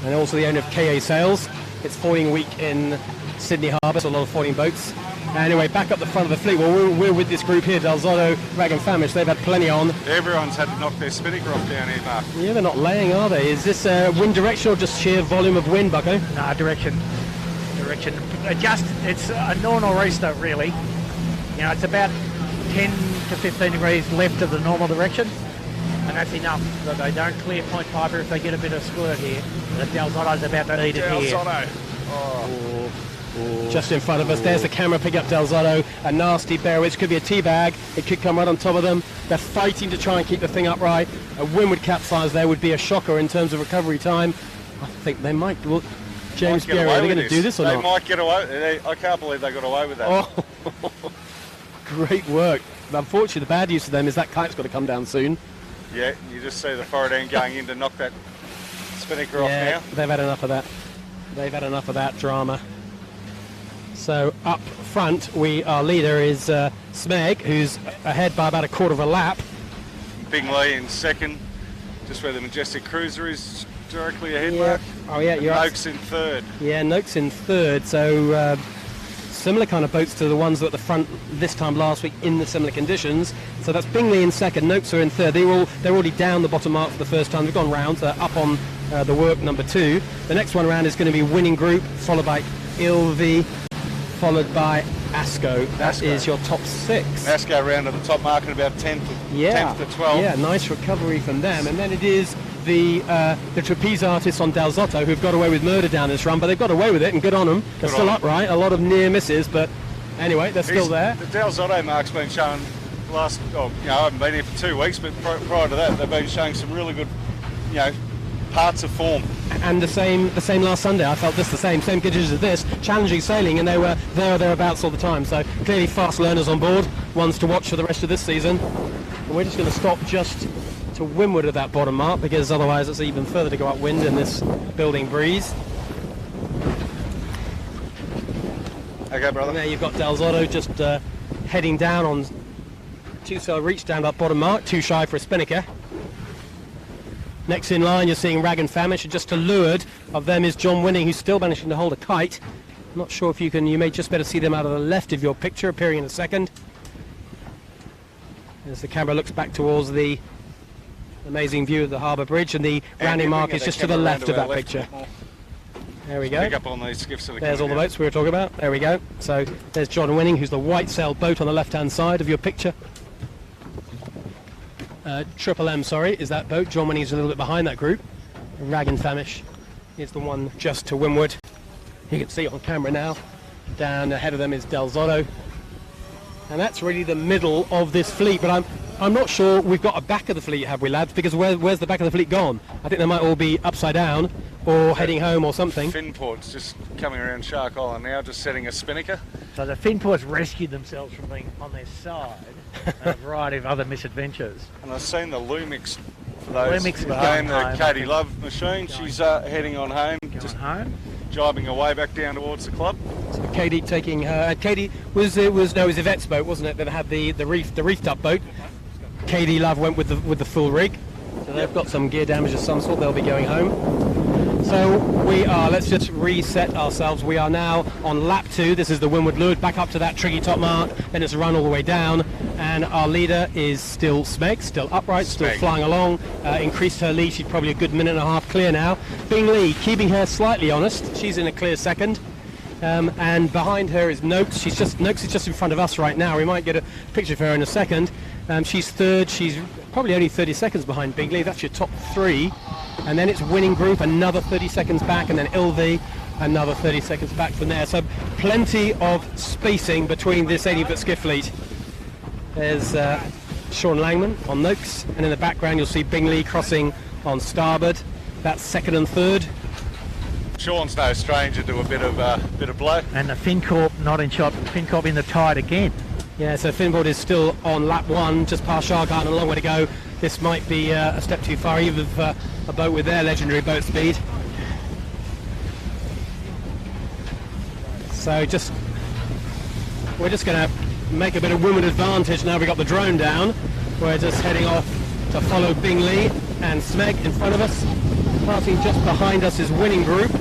And also the owner of KA Sails. It's foiling week in Sydney Harbour, so a lot of foiling boats. Anyway, back up the front of the fleet. Well, we're with this group here, Dalzotto, Rag and Famish. They've had plenty on. Everyone's had to knock their spinnaker off down here, Mark. Yeah, they're not laying, are they? Is this wind direction or just sheer volume of wind, Bucko? No, direction. It's a nor'easter, really. You know, it's about 10 to 15 degrees left of the normal direction, and that's enough that they don't clear Point Piper if they get a bit of squirt here. The Dalzotto's about to eat it here. Dalzotto. Just in front of us, there's the camera pick up Dalzotto, a nasty bear, which could be a tea bag. It could come right on top of them. They're fighting to try and keep the thing upright. A windward capsize there would be a shocker in terms of recovery time. I think they might. Well, James Gary, are they going to do this or not? They might get away. I can't believe they got away with that. Oh, great work. Unfortunately, the bad use of them is that kite's got to come down soon. Yeah, you just see the forward end going in to knock that spinnaker off now. They've had enough of that. They've had enough of that drama. So up front, our leader is Smeg, who's ahead by about a quarter of a lap. Bingley in second, just where the Majestic Cruiser is directly ahead. Yeah. Oh yeah, you're Noakes in third. Yeah, Noakes in third. So similar kind of boats to the ones that were at the front this time last week in the similar conditions. So that's Bingley in second, Noakes are in third. They're already down the bottom mark for the first time. They've gone round, so up on the work number 2. The next one around is going to be Winning Group, followed by Ilvi, followed by Asco. That is your top 6. Asco round to the top mark at about 10th to 12th. Yeah, nice recovery from them. And then it is the trapeze artists on Dalzotto who've got away with murder down this run, but they've got away with it, and good on them. They're still upright. A lot of near misses, but anyway, they're still there. The Dalzotto mark's been shown I haven't been here for 2 weeks, but prior to that, they've been showing some really good, parts of form. And the same last Sunday. I felt just the same conditions as this, challenging sailing, and they were there or thereabouts all the time. So clearly fast learners on board, ones to watch for the rest of this season. And we're just going to stop just to windward of that bottom mark, because otherwise it's even further to go upwind in this building breeze. Okay, brother. And there you've got Dalzotto just heading down on 2-sail reach down that bottom mark, too shy for a spinnaker. Next in line, you're seeing Rag and Famish, and just to leeward of them is John Winning, who's still managing to hold a kite. I'm not sure if you may just better see them out of the left of your picture, appearing in a second. As the camera looks back towards the amazing view of the harbour bridge, and the rounding mark is just to the left of that picture. There we go. Pick up on these skiffs that are There's all coming the out. boats we were talking about. There we go. So there's John Winning, who's the white sail boat on the left-hand side of your picture. Triple M, sorry, is that boat. John Winning's a little bit behind that group. Rag and Famish is the one just to windward. You can see it on camera now. Down ahead of them is Del Zotto. And that's really the middle of this fleet, but I'm not sure we've got a back of the fleet, have we, lads? Because where's the back of the fleet gone? I think they might all be upside down or heading home or something. Finport's just coming around Shark Island now, just setting a spinnaker. So the Finports rescued themselves from being on their side and a variety of other misadventures. And I've seen the Lumix for those Lumix is game, going the home, Katie I think. Love machine. She's heading on home, Going just home. jibing away back down towards the club. So Katie taking her. Katie was Yvette's boat, wasn't it? That had the reefed up boat. Katie Love went with the full rig. So they've got some gear damage of some sort. They'll be going home. So we are. Let's just reset ourselves. We are now on lap 2. This is the windward leeward, back up to that tricky top mark. Then it's run all the way down, and our leader is still Smeg, still upright, still Smeg. flying along. Increased her lead. She's probably a good minute and a half clear now. Bing Lee keeping her slightly honest. She's in a clear second. And behind her is Noakes. Noakes is just in front of us right now. We might get a picture of her in a second. She's third. She's probably only 30 seconds behind Big Lee. That's your top 3. And then it's Winning Group, another 30 seconds back, and then Ilvi, another 30 seconds back from there. So plenty of spacing between this 80-foot skiff fleet. There's Sean Langman on Noakes, and in the background you'll see Bing Lee crossing on starboard. That's second and third. Sean's no stranger to a bit of blow. And the Fincorp not in shot. Fincorp in the tide again. Yeah, so Finboard is still on lap 1, just past Shark Island, a long way to go. This might be a step too far, even for a boat with their legendary boat speed. So we're just going to make a bit of woman advantage now we've got the drone down. We're just heading off to follow Bing Lee and Smeg in front of us. Passing just behind us is Winning Group.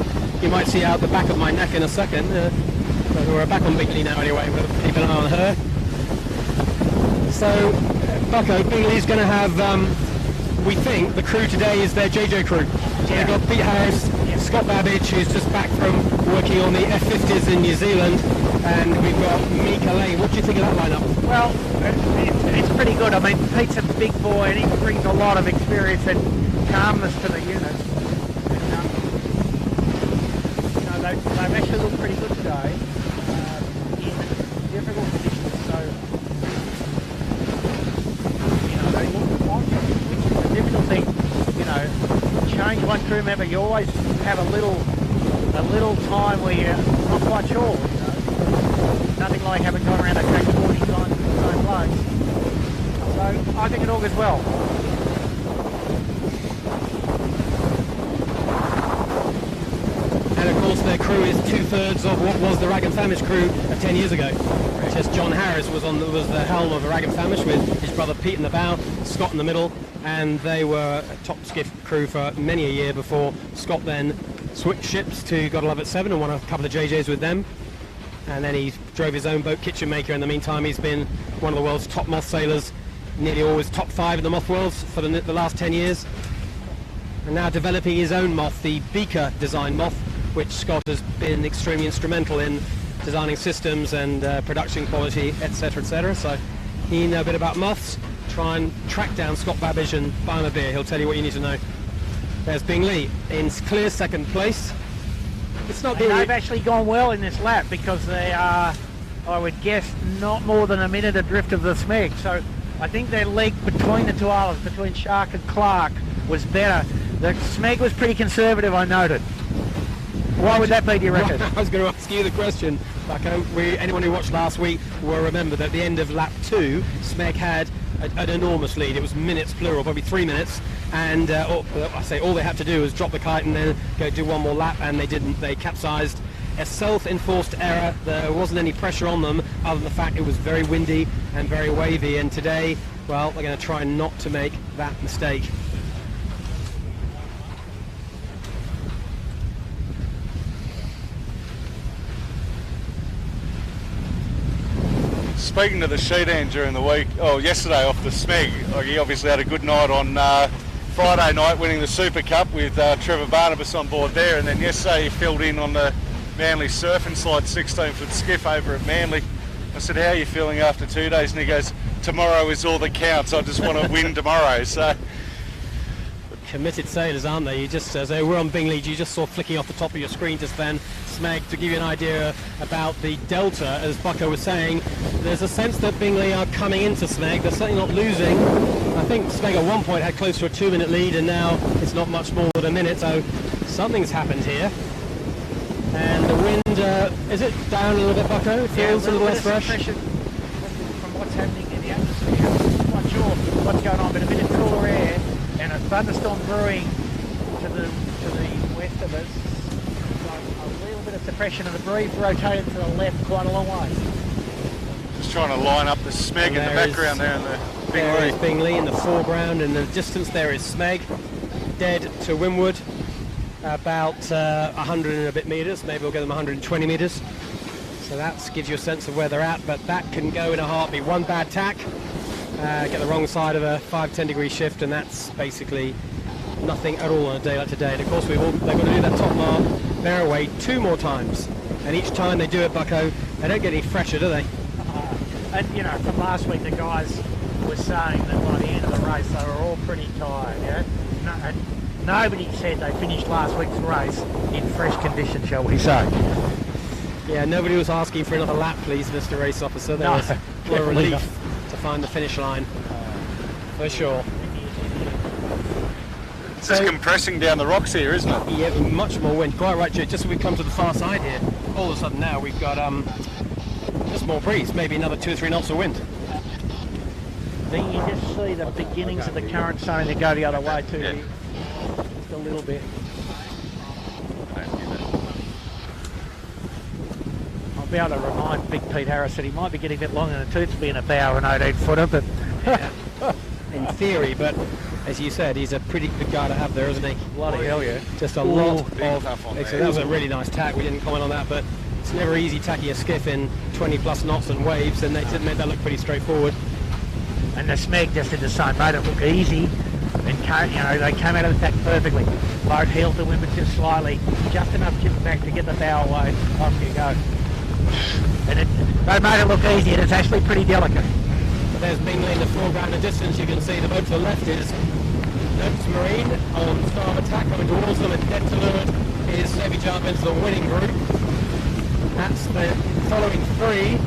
You might see out the back of my neck in a second. But we're back on Bing Lee now anyway, we'll keep an eye on her. So, Bucko, Bing Lee's going to have, we think, the crew today is their JJ crew. So they've got Pete Harris, Scott Babbage, who's just back from working on the F50s in New Zealand, and we've got Mika Lane. What do you think of that lineup? Well, it's pretty good. I mean, Pete's a big boy and he brings a lot of experience and calmness to the unit. And, they've actually looked pretty good today in difficult conditions. So, they look confident, which is a difficult thing. Change one crew member, you always have a little time where you're not quite sure. Nothing like having gone around a track 40 times in the same place. So I think it all goes well. And of course their crew is 2/3 of what was the Rag and Famish crew of 10 years ago. Just John Harris was the helm of the Rag and Famish with his brother Pete in the bow, Scott in the middle, and they were a top skiff crew for many a year before Scott then switched ships to God Love at 7 and won a couple of JJs with them. And then he drove his own boat, Kitchen Maker. In the meantime, he's been one of the world's top moth sailors, nearly always top 5 in the moth worlds for the last 10 years. And now developing his own moth, the Beaker design moth, which Scott has been extremely instrumental in designing systems and production quality, etc., etc. So he knows a bit about moths. Try and track down Scott Babbage and buy him a beer. He'll tell you what you need to know. There's Bing Lee in clear second place. It's not They've actually gone well in this lap because they are, I would guess, not more than a minute adrift of the Smeg. So I think their leg between the two islands, between Shark and Clark, was better. The Smeg was pretty conservative, I noted. Why would that be, do you reckon? I was going to ask you the question. Anyone who watched last week will remember that at the end of lap 2, Smeg had an enormous lead. It was minutes plural, probably 3 minutes, and all they had to do was drop the kite and then go do one more lap, and they didn't. They capsized. A self-enforced error. There wasn't any pressure on them other than the fact it was very windy and very wavy, and today, well, they're going to try not to make that mistake. Speaking to the sheet hand during the week, yesterday off the Smeg, he obviously had a good night on Friday night winning the Super Cup with Trevor Barnabas on board there, and then yesterday he filled in on the Manly Surf and Slide 16-foot skiff over at Manly. I said, how are you feeling after 2 days? And he goes, tomorrow is all that counts. I just want to win tomorrow. So Committed sailors, aren't they? You just, as we're on Bingley, you just saw flicking off the top of your screen just then, Smeg, to give you an idea about the delta, as Bucko was saying, there's a sense that Bingley are coming into Smeg. They're certainly not losing. I think Smeg at one point had close to a 2-minute lead, and now it's not much more than a minute, so something's happened here. And the wind, is it down a little bit, Bucko? It feels a little less fresh. From what's happening in the atmosphere, I'm not sure what's going on, but a bit of cooler air and a thunderstorm brewing to the west of us. So a little bit of suppression of the breeze rotated to the left quite a long way. just trying to line up the Smeg in the background there in the There is Bingley in the foreground, and in the distance there is Smeg, dead to windward, about 100 and a bit metres, maybe we'll get them 120 metres. So that gives you a sense of where they're at, but that can go in a heartbeat. One bad tack, get the wrong side of a 5-10 degree shift, and that's basically nothing at all on a day like today. And of course they've got to do that top mark, bear away 2 more times, and each time they do it, Bucko, they don't get any fresher, do they? And you know, from last week the guys were saying that by the end of the race they were all pretty tired, yeah? And nobody said they finished last week's race in fresh condition, shall we say. Yeah, nobody was asking for another lap, please, Mr. Race Officer. There was a relief to find the finish line, for sure. It's just compressing down the rocks here, isn't it? Yeah, much more wind. Quite right, Jude. Just as we come to the far side here, all of a sudden now we've got just more breeze, maybe another 2 or 3 knots of wind. Then you just see the beginnings of the current starting to go the other way too. Yeah. Just a little bit. I'll be able to remind Big Pete Harris that he might be getting a bit long in the tooth to be in a bow and 18-footer, but In theory, but as you said, he's a pretty good guy to have there, isn't he? bloody hell, yeah. Just a lot being of... tough on there. That was a really nice tack. We didn't comment on that, but it's never easy tacking a skiff in 20-plus knots and waves, and they did make that look pretty straightforward. And the Smeg just did the same, made it look easy, and they came out of the tack perfectly. Load heel to windward just slightly, just enough jib back to get the bow away. Off you go. And they made it look easy, and it's actually pretty delicate. But there's Bingley in the foreground. In the distance, you can see the boat to the left is Notes Marine on starboard tack coming towards them, and dead to leeward is Navy Jump into the winning group. That's the following 3.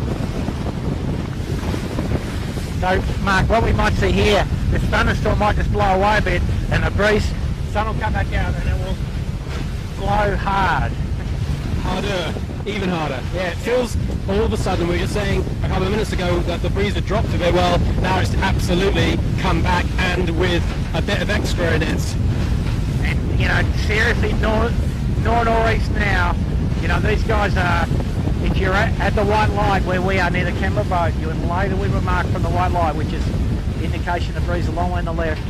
So, Mark, what we might see here, this thunderstorm might just blow away a bit, and the breeze, sun will come back out, and it will blow hard. Harder, even harder. Yeah, it feels all of a sudden, we were just saying a couple of minutes ago that the breeze had dropped a bit. Well, now it's absolutely come back, and with a bit of extra in it. And, seriously, north-northeast now, these guys are, if you're at the white line where we are near the Canberra boat, you would lay the windward mark from the white line, which is indication of breeze a long way on the left.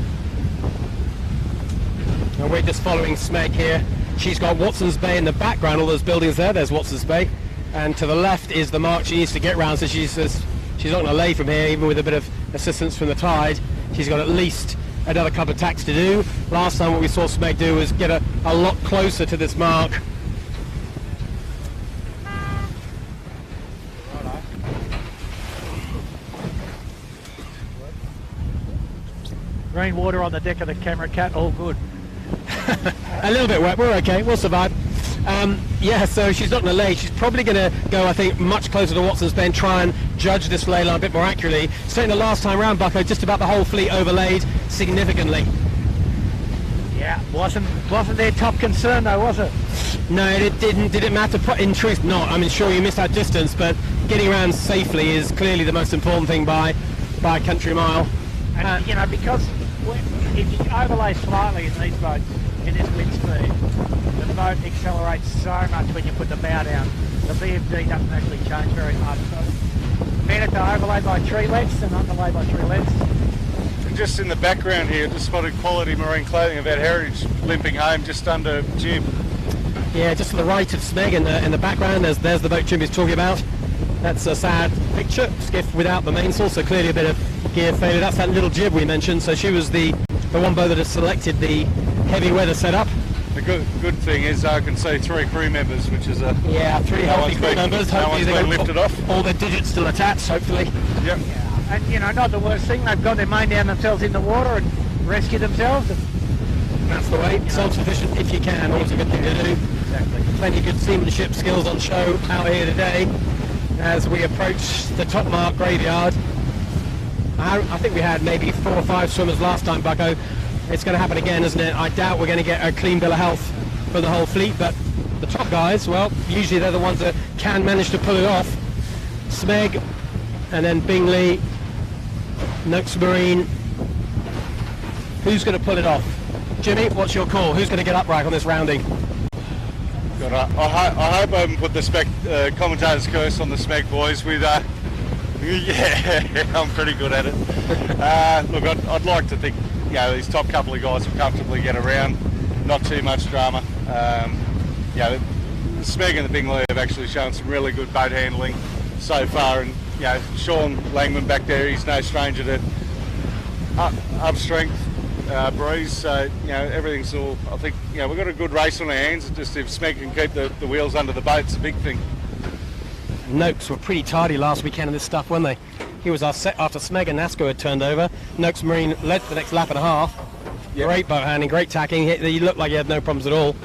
And we're just following Smeg here. She's got Watson's Bay in the background, all those buildings there, there's Watson's Bay. And to the left is the mark she needs to get round, so she says she's not going to lay from here, even with a bit of assistance from the tide. She's got at least another couple of tacks to do. Last time what we saw Smeg do was get a lot closer to this mark. Green water on the deck of the Camera Cat, all good. A little bit wet, we're okay, we'll survive. Yeah, so she's not going to lay. She's probably going to go, I think, much closer to Watson's Bay and try and judge this lay line a bit more accurately. Certainly the last time round, Bucko, just about the whole fleet overlaid significantly. Yeah, wasn't their top concern though, was it? No, it didn't. Did it matter? In truth, not. I mean, sure, you missed that distance, but getting around safely is clearly the most important thing by a country mile. And, because if you overlay slightly in these boats, in this wind speed, the boat accelerates so much when you put the bow down. The VFD doesn't actually change very much. So better to overlay by tree lengths than underlay by tree lengths. And just in the background here, just spotted Quality Marine Clothing of Ed Heritage limping home just under jib. Yeah, just to the right of Smeg in the background, there's the boat Jim is talking about. That's a sad picture, skiff without the mainsail, so clearly a bit of gear failure. That's that little jib we mentioned, so she was the the one boat that has selected the heavy weather setup. The good thing is I can see 3 crew members, which is a... Yeah, 3 healthy crew members. Hopefully no one's been lifted off. All their digits still attached, hopefully. Yep. And, you know, not the worst thing. They've got their main down themselves in the water and rescue themselves. That's the way. Self-sufficient if you can. Always a good thing to do. Exactly. Plenty of good seamanship skills on show out here today as we approach the top mark graveyard. I think we had maybe 4 or 5 swimmers last time, Bucko. It's going to happen again, isn't it? I doubt we're going to get a clean bill of health for the whole fleet, but the top guys, well, usually they're the ones that can manage to pull it off. Smeg, and then Bingley, Noakes Marine. Who's going to pull it off? Jimmy, what's your call? Who's going to get upright on this rounding? God, I hope I haven't put the commentator's curse on the Smeg boys with... yeah, I'm pretty good at it. Look, I'd like to think, you know, these top couple of guys will comfortably get around. Not too much drama. The Smeg and the Bingley have actually shown some really good boat handling so far, and you know, Sean Langman back there, he's no stranger to up strength breeze. So you know, everything's all. I think you know we've got a good race on our hands. Just if Smeg can keep the wheels under the boat, it's a big thing. Noakes were pretty tardy last weekend in this stuff, weren't they? He was our set after Smeg and Nasco had turned over. Noakes Marine led for the next lap and a half. Yep. Great boat handling, great tacking. He looked like he had no problems at all.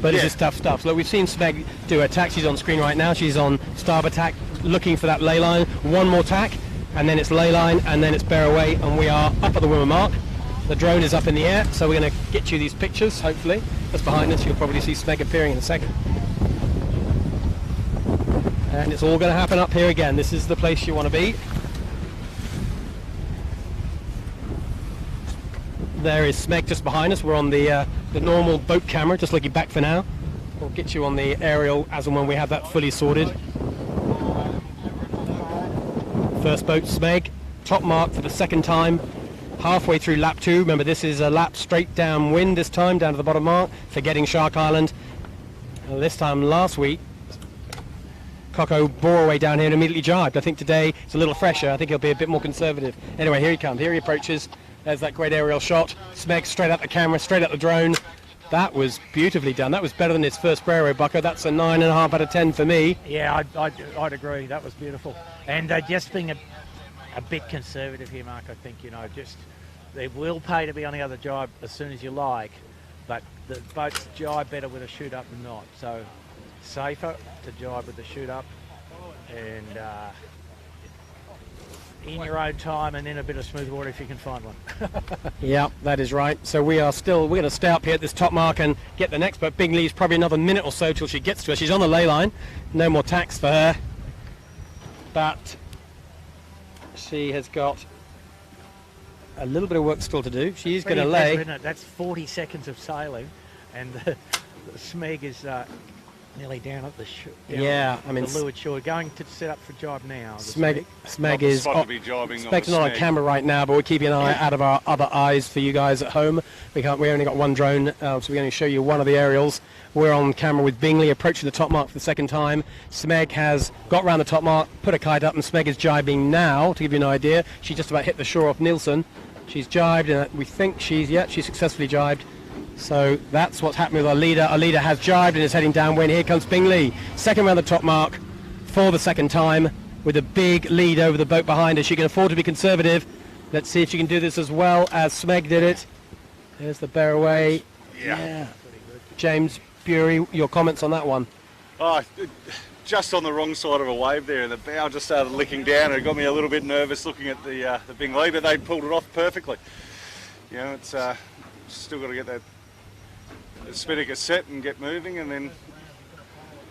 But it's just tough stuff. So look, we've seen Smeg do her tack. She's on screen right now. She's on starboard tack, looking for that ley line. One more tack, and then it's ley line, and then it's bear away, and we are up at the Wimmer mark. The drone is up in the air, so we're going to get you these pictures, hopefully. Just behind us, you'll probably see Smeg appearing in a second. And it's all going to happen up here again. This is the place you want to be. There is Smeg just behind us. We're on the normal boat camera, just looking back for now. We'll get you on the aerial as and when we have that fully sorted. First boat, Smeg, top mark for the second time, halfway through lap 2. Remember, this is a lap straight downwind this time, down to the bottom mark, forgetting Shark Island. This time last week, Coco bore away down here and immediately jibed. I think today it's a little fresher. I think he'll be a bit more conservative. Anyway, here he comes. Here he approaches. There's that great aerial shot. Smeg straight at the camera, straight at the drone. That was beautifully done. That was better than his first Brero, Bucko. That's a 9.5 out of 10 for me. Yeah, I'd agree. That was beautiful. And just being a bit conservative here, Mark, I think, you know, just they will pay to be on the other jibe as soon as you like, but the boats jibe better with a shoot up than not. So safer to jibe with the shoot up and in your own time and in a bit of smooth water if you can find one. Yeah, that is right. So we're going to stay up here at this top mark and get the next boat. Bingley's probably another minute or so till she gets to us. She's on the ley line. No more tacks for her. But she has got a little bit of work still to do. She's going to lay. Isn't it? That's 40 seconds of sailing, and the Smeg is nearly down at the the leeward shore, going to set up for jibe now. Smeg Not is spot to be jibing on Smeg's the not on Smeg. camera right now, but we're keeping an eye out of our other eyes for you guys at home. We only got one drone, so we're going to show you one of the aerials. We're on camera with Bingley approaching the top mark for the second time. Smeg has got round the top mark, put a kite up, and Smeg is jibing now. To give you an idea, she just about hit the shore off Nielsen. She's jibed, and we think she's successfully jibed. So that's what's happening with our leader. Our leader has jibed and is heading downwind. Here comes Bingley, second round the top mark for the second time, with a big lead over the boat behind her. She can afford to be conservative. Let's see if she can do this as well as Smeg did it. There's the bear away. Yeah. James Bury, your comments on that one? Oh, just on the wrong side of a wave there, and the bow just started licking down, and it got me a little bit nervous looking at the Bingley, but they pulled it off perfectly. You know, it's still got to get that spinnaker set and get moving, and then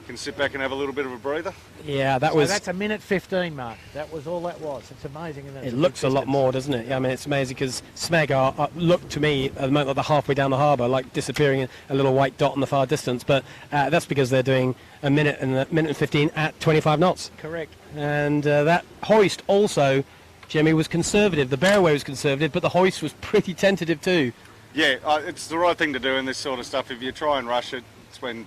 can sit back and have a little bit of a breather. Yeah, that's a minute 15, Mark. That was all that was. It's amazing, isn't it? It looks a lot more, doesn't it? Yeah, I mean, it's amazing because Smeg look to me at the moment like they're halfway down the harbour, like disappearing in a little white dot in the far distance. But that's because they're doing a minute and 15 at 25 knots. Correct. And that hoist also, Jimmy, was conservative. The bearway was conservative, but the hoist was pretty tentative too. Yeah, it's the right thing to do in this sort of stuff. If you try and rush it, it's when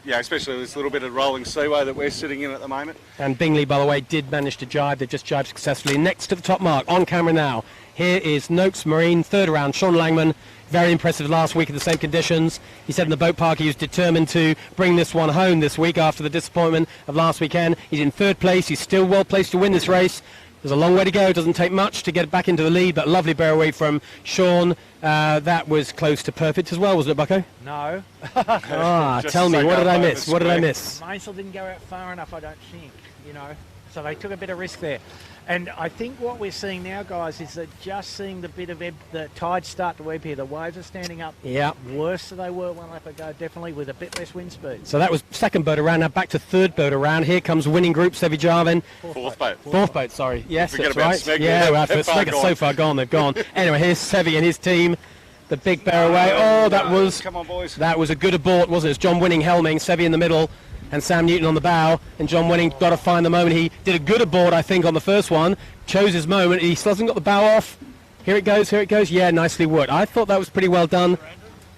yeah, especially this little bit of rolling seaway that we're sitting in at the moment. And Bingley, by the way, did manage to jibe. They've just jibed successfully. Next to the top mark, on camera now. Here is Noakes Marine, third round. Sean Langman, very impressive last week in the same conditions. He said in the boat park he was determined to bring this one home this week after the disappointment of last weekend. He's in third place. He's still well placed to win this race. There's a long way to go. It doesn't take much to get back into the lead, but lovely bear away from Sean. That was close to perfect as well, wasn't it, Bucko? No. Tell me, what did I miss? What did I miss? Mainsail didn't go out far enough, I don't think, So they took a bit of risk there. And I think what we're seeing now, guys, is that just seeing the bit of the tide start to ebb here. The waves are standing up worse than they were one lap ago, definitely with a bit less wind speed. So that was second boat around. Now back to third boat around. Here comes winning group, Sevi Jarvin. Fourth boat. Sorry. Yes, Forget that's about right. Smeg. Yeah, well, They're Smeg are so far gone, they've gone. Anyway, here's Sevi and his team. The big bear away. Oh, that was... Come on, boys. That was a good abort, wasn't it? It's John Winning helming, Sevi in the middle, and Sam Newton on the bow. And John Winning got to find the moment. He did a good abort, I think, on the first one. Chose his moment. He still hasn't got the bow off. Here it goes, here it goes. Yeah, nicely worked. I thought that was pretty well done.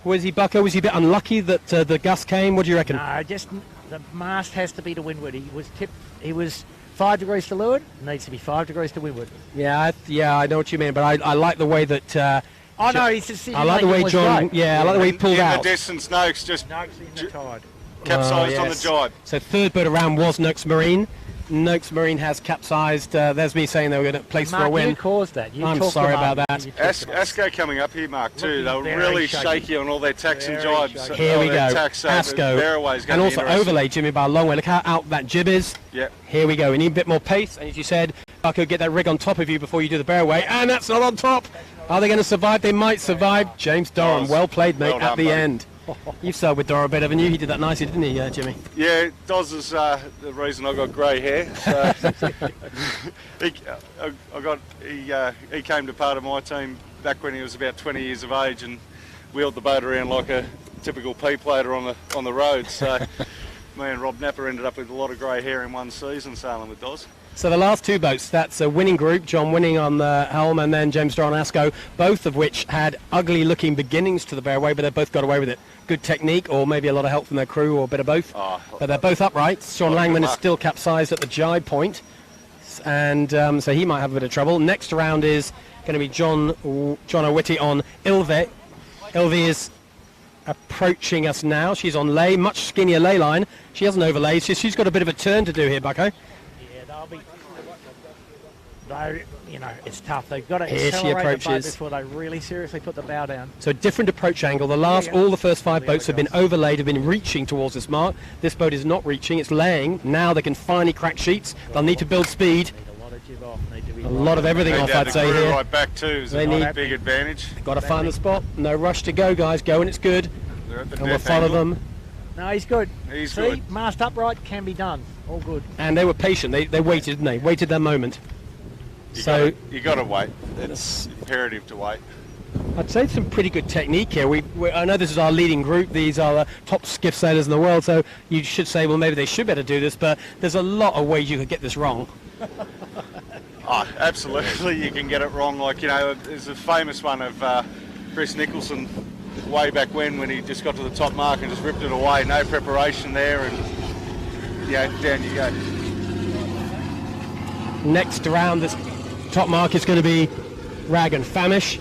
Was he, Bucko? Was he a bit unlucky that the gust came? What do you reckon? No, just the mast has to be to windward. He was tipped. He was 5 degrees to leeward. Needs to be 5 degrees to windward. Yeah, I know what you mean, but I like the way that... I know, he's just... I like the way John... Great. Yeah, I like the way he pulled out. In the distance, Noakes just Noakes in the tide. capsized on the Yes. jibe. So third boat around was Noakes Marine. Noakes Marine has capsized. There's me saying they were going to place Mark, for a win. you caused that. You I'm talked sorry them about up. that. You talked them up. Asco coming up here, Mark, too. They were Looking really very shaky. shaky on all their tacks and Very jibes. shaky. Here all we go. their tacks, so Asco. Barraway's And going to be also interesting. overlay, Jimmy, by a long way. Look how out that jib is. Yep. Here we go. We need a bit more pace. And as you said, Bucko, get that rig on top of you before you do the bear away. And that's not on top. Are they going to survive? They might survive. James Doran, well played, mate, Well done, at the buddy. end. You've sailed with Dora a bit, haven't you? He did that nicely, didn't he, Jimmy? Yeah, Doz is the reason I got grey hair. So he came to part of my team back when he was about 20 years of age and wheeled the boat around like a typical P-plater on the road. So me and Rob Napper ended up with a lot of grey hair in one season sailing with Doz. So the last two boats, that's a winning group, John Winning on the helm and then James Doran Asco, both of which had ugly looking beginnings to the bearway, but they both got away with it. Good technique or maybe a lot of help from their crew or a bit of both. But they're both upright. Sean Langman is still capsized at the jibe point, and so he might have a bit of trouble. Next round is going to be John O'Witty on Ilve. Ilve is approaching us now. She's on lay, much skinnier lay line. She hasn't overlaid. She's got a bit of a turn to do here, Bucko. Yeah, they'll be... it's tough. They've got to Here she accelerate the boat approaches. before they really seriously put the bow down. So different approach angle. All the first five boats have been overlaid, have been reaching towards this mark. This boat is not reaching, it's laying. Now they can finally crack sheets. They'll need to build speed. Need a lot of jib off. Need to be A lot of everything off, I'd say here. Right back too is They a need- big advantage. Got to find the spot. No rush to go, guys. Go and it's good. They're at the And we'll death follow angle. them. No, he's good. He's See, good. mast upright can be done. All good. And they were patient. They waited, didn't they? Waited their moment. So You got to wait. It's imperative to wait. I'd say some pretty good technique here. I know this is our leading group. These are the top skiff sailors in the world. So you should say, well, maybe they should better do this. But there's a lot of ways you could get this wrong. Oh, absolutely, you can get it wrong. Like, there's a famous one of Chris Nicholson way back when he just got to the top mark and just ripped it away. No preparation there, and down you go. Next round, this top mark is going to be Rag and Famish.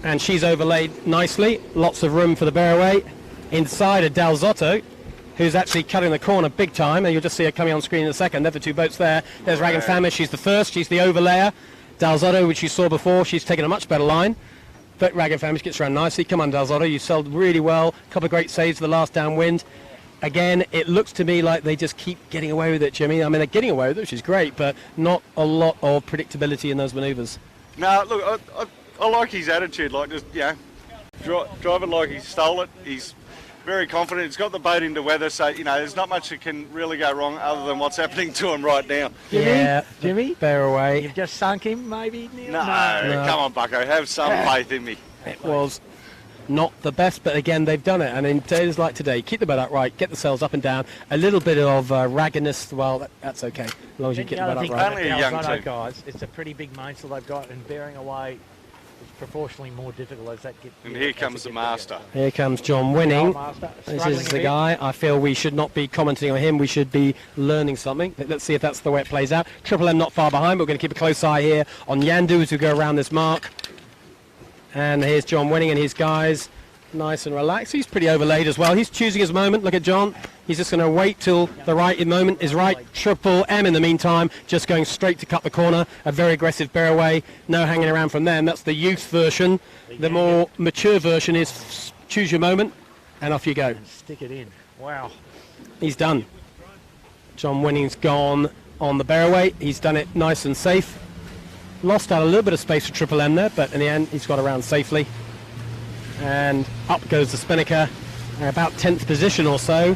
And she's overlaid nicely. Lots of room for the bearaway. Inside a Dalzotto, who's actually cutting the corner big time. And you'll just see her coming on screen in a second. They're the two boats there. There's Rag and Famish. She's the first. She's the overlayer. Dalzotto, which you saw before, she's taken a much better line. But Rag and Famish gets around nicely. Come on, Dalzotto. You sailed really well. A couple of great saves for the last downwind. Again, it looks to me like they just keep getting away with it, Jimmy. I mean, they're getting away with it, which is great, but not a lot of predictability in those manoeuvres. No, look, I like his attitude. Like, just drive it like he stole it. He's very confident. He's got the boat into weather, so there's not much that can really go wrong other than what's happening to him right now. Jimmy? Bear away. You've just sunk him, maybe? Neil? No, come on, Bucko, have some faith in me. It was not the best, but again, they've done it. And in days like today, keep the boat upright, get the sails up and down. A little bit of raggedness, well, that's okay, as long as you get the boat upright. Only a young Dalzotto team. guys, it's a pretty big mainsail they've got, and bearing away It's proportionally more difficult as that gets. And here comes the master. Here comes John Winning. Master, This struggling is a the bit. guy. I feel we should not be commenting on him. We should be learning something. Let's see if that's the way it plays out. Triple M not far behind, but we're going to keep a close eye here on Yandu as we go around this mark. And here's John Winning and his guys. Nice and relaxed. He's pretty overlaid as well. He's choosing his moment. Look at John. He's just going to wait till the right moment is right. Triple M in the meantime, just going straight to cut the corner. A very aggressive bear away. No hanging around from them. That's the youth version. The more mature version is choose your moment and off you go. Stick it in. Wow. He's done. John Winning's gone on the bear away. He's done it nice and safe. Lost out a little bit of space for Triple M there, but in the end he's got around safely. And up goes the Spinnaker, about 10th position or so.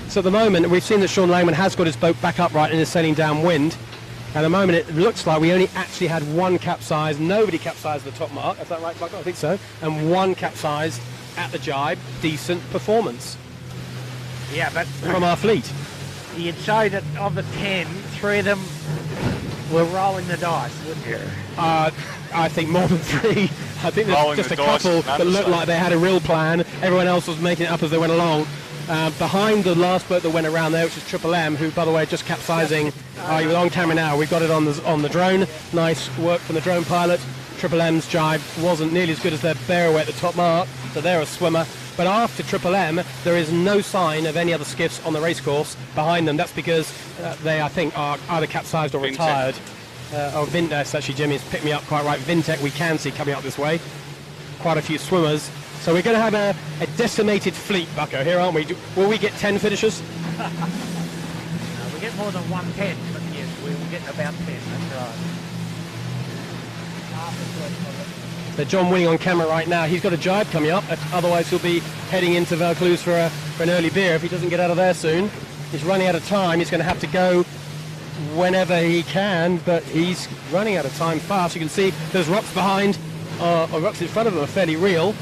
So at the moment, we've seen that Sean Langman has got his boat back upright and is sailing downwind. At the moment, it looks like we only actually had one capsize. Nobody capsized at the top mark. Is that right, Buck? I think so. And one capsized at the jibe. Decent performance Yeah, but from our fleet. you'd say that of the 10, 3 of them were rolling the dice, wouldn't you? I think more than 3. I think there's Rolling just the a dice couple is an that looked understatement. like they had a real plan. Everyone else was making it up as they went along. Behind the last boat that went around there, which is Triple M, who, by the way, just capsizing. You're on camera now. We've got it on the drone. Nice work from the drone pilot. Triple M's jibe wasn't nearly as good as their bear away at the top mark, so they're a swimmer. But after Triple M, there is no sign of any other skiffs on the racecourse behind them. That's because they, I think, are either capsized or Vintec. retired. Vintec, actually, Jimmy's picked me up quite right. Vintec, we can see coming up this way. Quite a few swimmers. So we're going to have a decimated fleet, Bucko, here, aren't we? Will we get 10 finishers? We get more than 110, but yes, we will get about 10, that's right. So John Winning on camera right now. He's got a jibe coming up. Otherwise, he'll be heading into Vaucluse for an early beer if he doesn't get out of there soon. He's running out of time. He's going to have to go whenever he can, but he's running out of time fast. You can see there's rocks behind, or rocks in front of him are fairly real.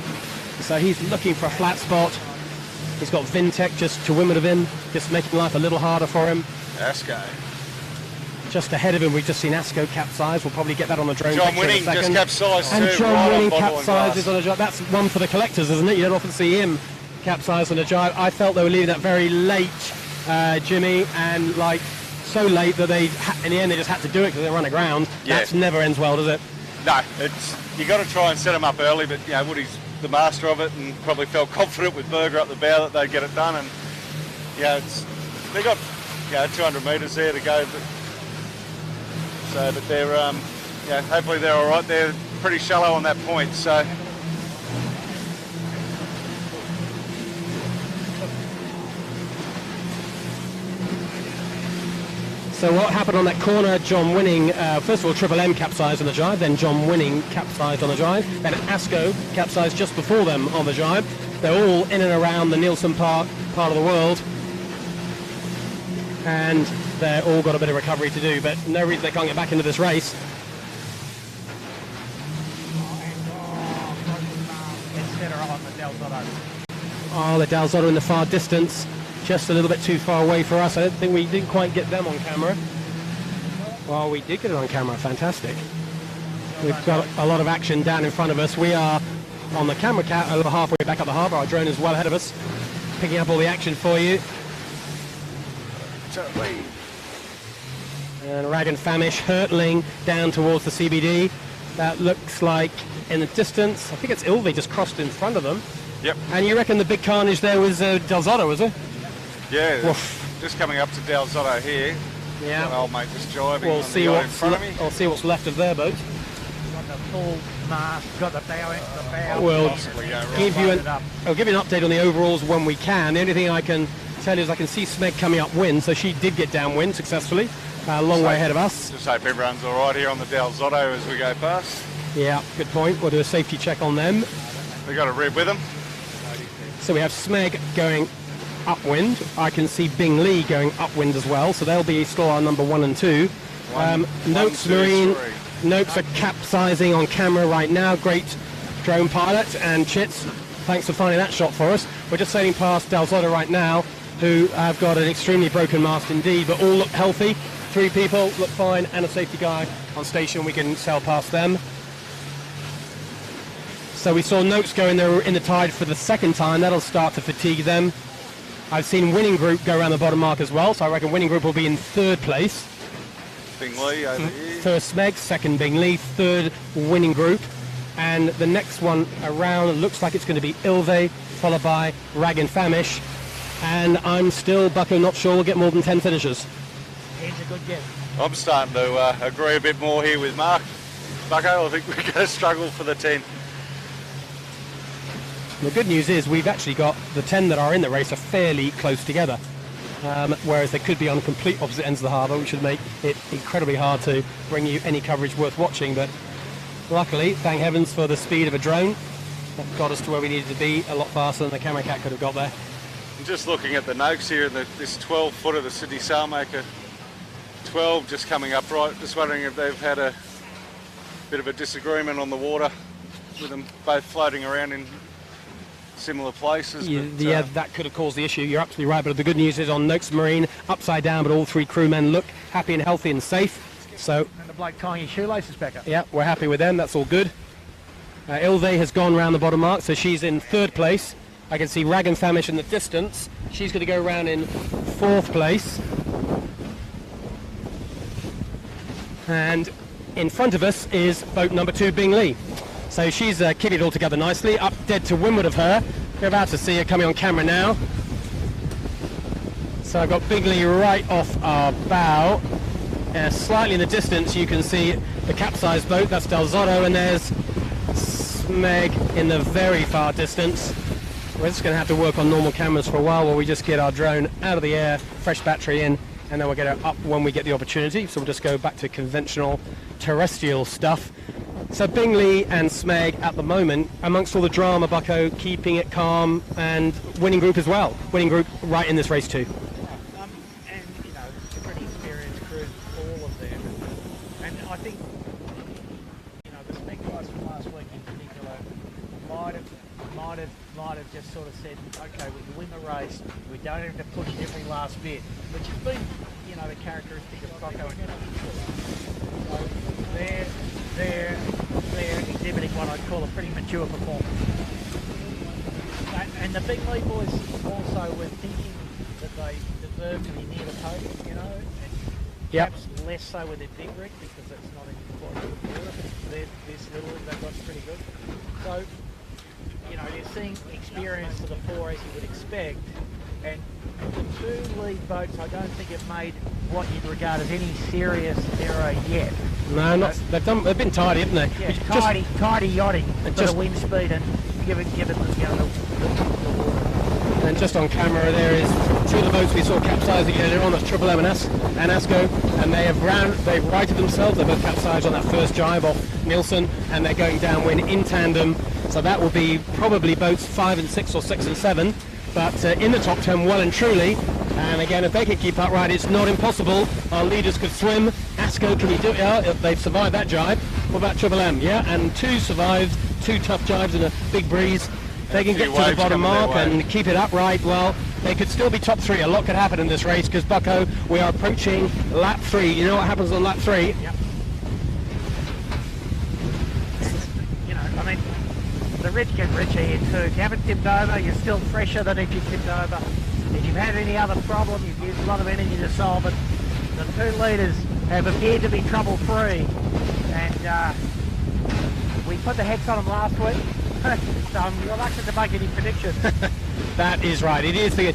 So he's looking for a flat spot. He's got Vintec just to windward of him, just making life a little harder for him. Asco. Just ahead of him, we've just seen Asco capsize. We'll probably get that on the drone John picture in a Winning just second. capsized And too. John right on Winning bottle and glass. capsizes on a jibe. That's one for the collectors, isn't it? You don't often see him capsize on a jibe. I felt they were leaving that very late, Jimmy, and like so late that they, in the end, they just had to do it because they run aground. Yeah. That never ends well, does it? No, it's you got to try and set them up early, but you know Woody's the master of it, and probably felt confident with Berger up the bow that they'd get it done. And they got 200 metres there to go, but they're hopefully they're all right. They're pretty shallow on that point, so. So what happened on that corner? John Winning, first of all, Triple M capsized on the jibe, then John Winning capsized on the jibe, then Asco capsized just before them on the jibe. They're all in and around the Nielsen Park part of the world, and they're all got a bit of recovery to do, but no reason they can't get back into this race. Instead of on the Del Zotto. Oh, the Del Zotto in the far distance, just a little bit too far away for us. I don't think we didn't quite get them on camera. Well, we did get it on camera, fantastic. We've got a lot of action down in front of us. We are on the camera cat over halfway back up the harbour. Our drone is well ahead of us, picking up all the action for you. And Rag and Famish hurtling down towards the CBD. That looks like in the distance, I think it's Ilvey just crossed in front of them. Yep. And you reckon the big carnage there was Del Zotto, was it? Yeah. Woof. Just coming up to Del Zotto here. Yeah. Got old mate just jiving. We'll on see the yacht what's in front of me. I'll see what's left of their boat. Got the full mast, got the bow end, the bow. We'll Possibly go wrong. give you Loaded up. I'll give you an update on the overalls when we can. The only thing I can tell you is I can see Smeg coming upwind, so she did get downwind successfully. A long way ahead of us. Just hope everyone's all right here on the Del Zotto as we go past. Yeah, good point. We'll do a safety check on them. They got a rib with them. So we have Smeg going upwind. I can see Bing Lee going upwind as well, so they'll be still our number 1 and 2. Noakes two, Marine, three. Noakes are capsizing on camera right now. Great drone pilot. And Chits, thanks for finding that shot for us. We're just sailing past Del Zotto right now, who have got an extremely broken mast indeed, but all look healthy. 3 people look fine, and a safety guy on station. We can sail past them. So we saw Notes go in the tide for the second time. That'll start to fatigue them. I've seen Winning Group go around the bottom mark as well, so I reckon Winning Group will be in third place. Bingley over here. First Smeg, second Bingley, third Winning Group. And the next one around looks like it's going to be Ilve, followed by Rag and Famish. And I'm still, Bucko, not sure we'll get more than 10 finishers. Here's a good guess. I'm starting to agree a bit more here with Mark. Bucko, I think we're going to struggle for the 10. The good news is we've actually got the 10 that are in the race are fairly close together, whereas they could be on complete opposite ends of the harbour, which would make it incredibly hard to bring you any coverage worth watching. But luckily, thank heavens for the speed of a drone, that got us to where we needed to be a lot faster than the camera cat could have got there. I'm just looking at the Noakes here, and this 12 foot of the Sydney Sailmaker 12 just coming up right. Just wondering if they've had a bit of a disagreement on the water with them both floating around in similar places. Yeah, that could have caused the issue. You're absolutely right, but the good news is on Noakes Marine, upside down, but all three crewmen look happy and healthy and safe. So, And the bloke tying his shoelaces back up. yeah, we're happy with them. That's all good. Ilve has gone round the bottom mark, so she's in third place. I can see Rag and Famish in the distance. She's going to go around in fourth place. And in front of us is boat number 2, Bingley. So she's kitted all together nicely, up dead to windward of her. We're about to see her coming on camera now. So I've got Bingley right off our bow. Slightly in the distance you can see the capsized boat, that's Del Zotto, and there's Smeg in the very far distance. We're just going to have to work on normal cameras for a while we just get our drone out of the air, fresh battery in, and then we'll get her up when we get the opportunity. So we'll just go back to conventional terrestrial stuff. So Bingley and Smeg at the moment, amongst all the drama, Bucko, keeping it calm, and Winning Group as well. Winning Group right in this race too. And, you know, it's a pretty experienced crew, all of them. And I think, you know, the Smeg guys from last week in particular might have just sort of said, okay, we can win the race, we don't have to push every last bit, which has been, you know, the characteristic of Bucko and so they're exhibiting what I'd call a pretty mature performance. And the big league boys also were thinking that they deserve to be near the podium, you know, and perhaps less so with their big rig because it's not in quite good water. This little rig they've got pretty good. So, you know, you're seeing experience to the fore as you would expect, and the 2 lead boats I don't think have made what you'd regard as any serious error yet. No, not. They've been tidy, haven't they? Yeah, tidy yachting, just wind speed and give it you know, the water. And just on camera there is 2 of the boats we saw capsizing earlier on, that's Triple M and Asco, and they've righted themselves. They both capsized on that first jibe off Nielsen, and they're going downwind in tandem. So that will be probably boats 5 and 6 or 6 and 7, but in the top 10 well and truly. And again, if they can keep that right, it's not impossible. Our leaders could swim. Asco, can you do it? Yeah, they've survived that jibe. What about Triple M? Yeah, and 2 survived, 2 tough jibes in a big breeze. They can get to the bottom mark and keep it upright. Well, they could still be top 3. A lot could happen in this race because, Bucko, we are approaching lap 3. You know what happens on lap 3? Yep. You know, I mean, the rich get richer here too. If you haven't tipped over, you're still fresher than if you tipped over. If you've had any other problem, you've used a lot of energy to solve it. The 2 leaders have appeared to be trouble-free, and we put the hex on them last week, so I'm reluctant to make any predictions. That is right. It is the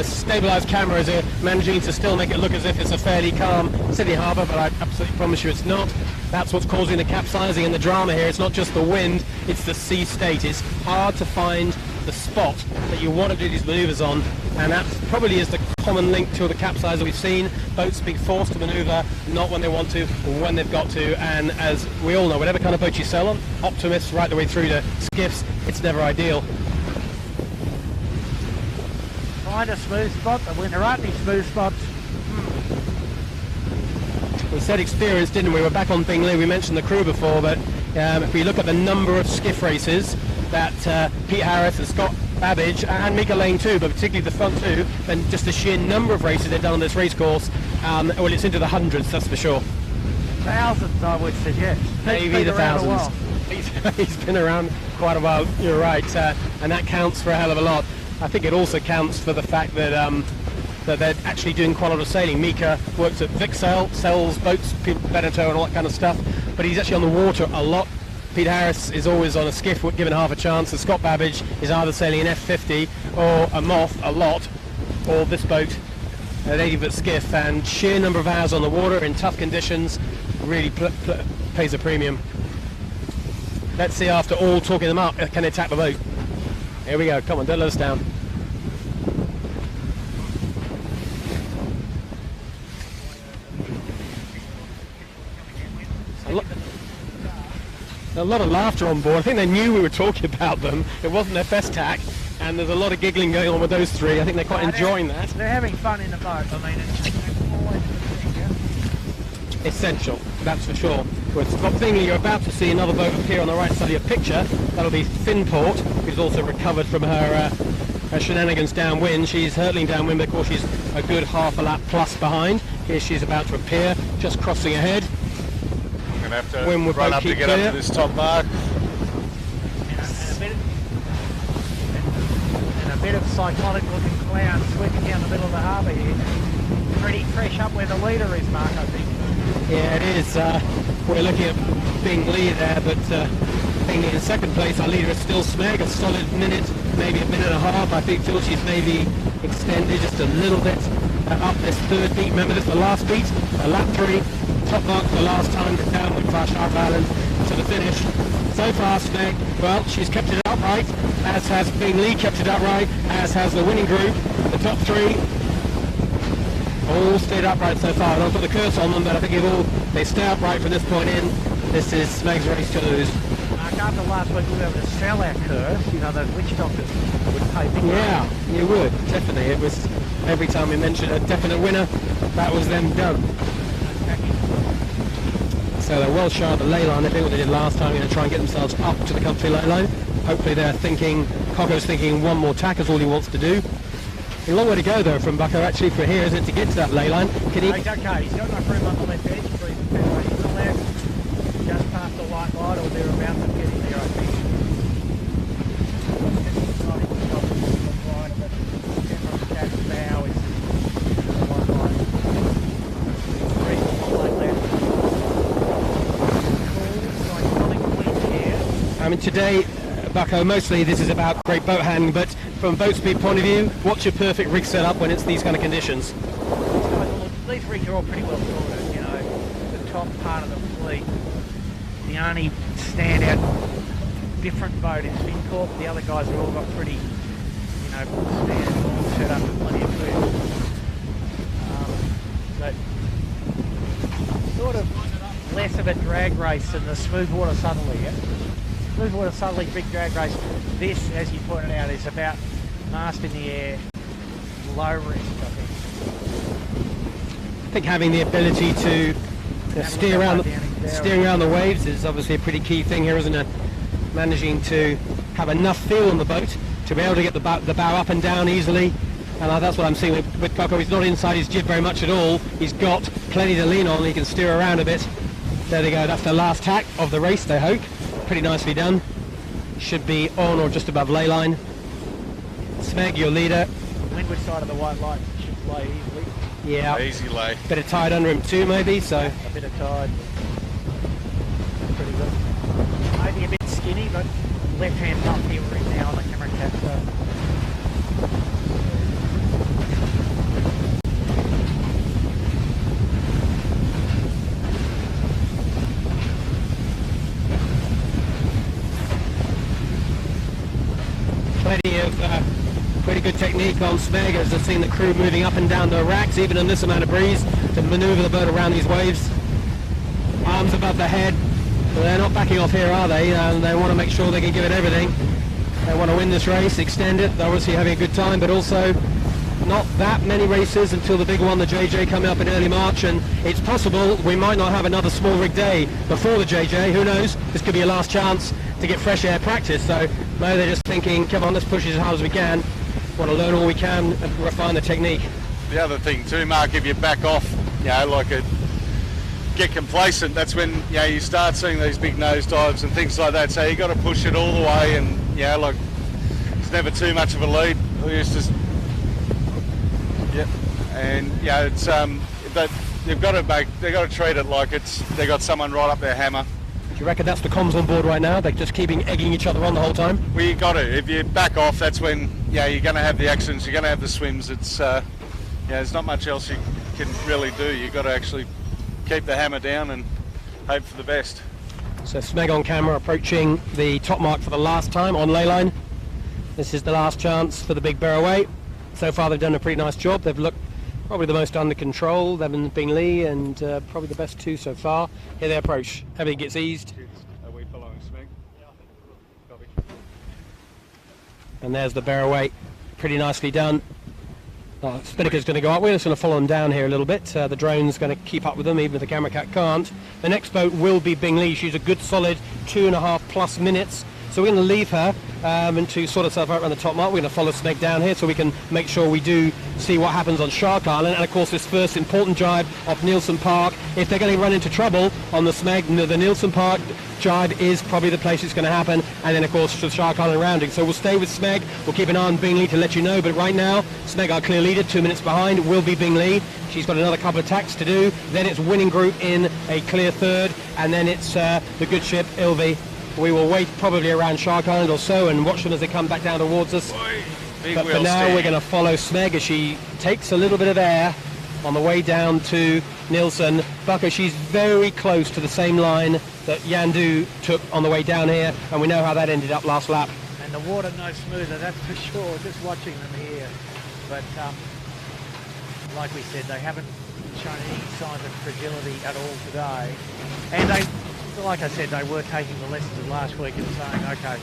stabilised cameras are managing to still make it look as if it's a fairly calm Sydney Harbour, but I absolutely promise you it's not. That's what's causing the capsizing and the drama here. It's not just the wind, it's the sea state. It's hard to find the spot that you want to do these manoeuvres on, and that probably is the common link to the capsizer we've seen. Boats being forced to manoeuvre not when they want to, when they've got to, and as we all know, whatever kind of boat you sell on, optimists right the way through to skiffs, it's never ideal. Find a smooth spot, and when there aren't any smooth spots, We said experience, didn't we? We're back on Bingley. We mentioned the crew before, but if we look at the number of skiff races that Pete Harris and Scott Babbage and Mika Lane too, but particularly the front 2, and just the sheer number of races they've done on this race course, well, it's into the hundreds, that's for sure. thousands, I would suggest. Maybe the thousands. He's been around quite a while, you're right, and that counts for a hell of a lot. I think it also counts for the fact that that they're actually doing quite a lot of sailing. Mika works at Vixsail, sells boats, Beneteau and all that kind of stuff, but he's actually on the water a lot. Pete Harris is always on a skiff, given half a chance, and Scott Babbage is either sailing an F50 or a Moth a lot, or this boat, an 80-foot skiff, and sheer number of hours on the water in tough conditions really pays a premium. Let's see, after all talking them up, can they attack the boat? Here we go, come on, don't let us down. A lot of laughter on board. I think they knew we were talking about them. It wasn't their best tack, and there's a lot of giggling going on with those three. I think they're quite enjoying that. They're having fun in the boat. I mean, it's always the thing, yeah? Essential, that's for sure. With Scott Fingley, you're about to see another boat appear on the right side of your picture. That'll be Finport, who's also recovered from her shenanigans downwind. She's hurtling downwind, but of course she's a good half a lap plus behind. Here she's about to appear, just crossing ahead. Have to run up to get up to this top mark. And a bit of cyclonic looking cloud sweeping down the middle of the harbour here. Pretty fresh up where the leader is, Mark, I think. Yeah, it is. We're looking at Bing Lee there, but Bing in second place. Our leader is still Smeg, a solid minute, maybe a minute and a half. I think feel she's maybe extended just a little bit up this third beat. Remember, this is the last beat, lap 3. Top mark for the last time, down with Far Sharp Island to the finish. So far, Smeg, well, she's kept it upright, as has Bing Lee kept it upright, as has the winning group. The top 3 all stayed upright so far. I don't put the curse on them, but I think they stay upright from this point in. This is Smeg's race to lose. Mark, after last week we were able to sell our curse. You know, those witch doctors would pay big money. Yeah, you would, definitely. It was, every time we mentioned a definite winner, that was them done. So they're well shy of the ley line. They did what they did last time. They're going to try and get themselves up to the comfy ley line. Hopefully they're thinking, Cocco's thinking one more tack is all he wants to do. A long way to go though from Bucko actually for here, isn't it, to get to that ley line. Can he? He's okay. He's got enough room on the left edge, so he's allowed just past the white light or thereabouts of getting there, I think. I mean, today, Bucko, mostly this is about great boat handling, but from a boat speed point of view, what's your perfect rig setup when it's these kind of conditions? These rigs are all pretty well sorted, you know. The top part of the fleet, the only standout different boat is Fincorp. The other guys have all got pretty, you know, standard all set up with plenty of food. But sort of less of a drag race than the smooth water southerly, yeah? Smooth water southerly big drag race. This, as you pointed out, is about mast in the air, low risk, I think. I think having the ability to steer around the waves is obviously a pretty key thing here, isn't it? Managing to have enough feel on the boat to be able to get the bow up and down easily. And that's what I'm seeing with Bucko. He's not inside his jib very much at all. He's got plenty to lean on. He can steer around a bit. There they go. That's the last tack of the race, they hope. Pretty nicely done. Should be on or just above ley line. Smeg, your leader. Windward side of the white light should lay easily. Yeah. Easy lay. Bit of tide under him too, maybe, so. A bit of tide. Pretty good. Maybe a bit skinny, but left-hand up here we're in now on the camera cap, so. Plenty of pretty good technique on Smeg as I've seen the crew moving up and down the racks, even in this amount of breeze, to manoeuvre the boat around these waves. Arms above the head. Well, they're not backing off here, are they? They want to make sure they can give it everything. They want to win this race, extend it. They're obviously having a good time, but also not that many races until the big one, the JJ, coming up in early March, and it's possible we might not have another small rig day before the JJ. Who knows? This could be a last chance to get fresh air practice. So maybe they're just thinking, come on, let's push it as hard as we can. Want to learn all we can and refine the technique. The other thing too, Mark, if you back off, you know, like get complacent, that's when you start seeing these big nose dives and things like that. So you got to push it all the way, and like it's never too much of a lead. We used to, and it's but they've got to treat it like they got someone right up their hammer. Do you reckon that's the comms on board right now? They're just keeping egging each other on the whole time? Well, you got to. If you back off, that's when you're going to have the accidents. You're going to have the swims. It's there's not much else you can really do. You've got to actually keep the hammer down and hope for the best. So Smeg on camera approaching the top mark for the last time on ley line. This is the last chance for the big bear away. So far they've done a pretty nice job. They've looked probably the most under control, them and Bing Lee, and probably the best two so far. Here they approach. Everything gets eased. Are we following Smeg? Yeah, I think we're copy. And there's the bear away. Pretty nicely done. Spinnaker's going to go up. We're just going to follow them down here a little bit. The drone's going to keep up with them, even if the camera cat can't. The next boat will be Bing Lee. She's a good solid 2.5+ minutes. So we're going to leave her and to sort herself out around the top mark. We're going to follow Smeg down here so we can make sure we do see what happens on Shark Island. And of course this first important jibe off Nielsen Park. If they're going to run into trouble on the Smeg, the Nielsen Park jibe is probably the place it's going to happen. And then of course the Shark Island rounding. So we'll stay with Smeg. We'll keep an eye on Bing Lee to let you know. But right now, Smeg, our clear leader, 2 minutes behind, will be Bing Lee. She's got another couple of tacks to do. Then it's Winning Group in a clear third. And then it's the good ship, Ilvi. We will wait probably around Shark Island or so and watch them as they come back down towards us. But for now, we're going to follow Smeg as she takes a little bit of air on the way down to Nielsen. Bucko, she's very close to the same line that Yandu took on the way down here, and we know how that ended up last lap. And the water no smoother, that's for sure, just watching them here. But like we said, they haven't shown any signs of fragility at all today. And they, like I said, they were taking the lessons of last week and saying, okay,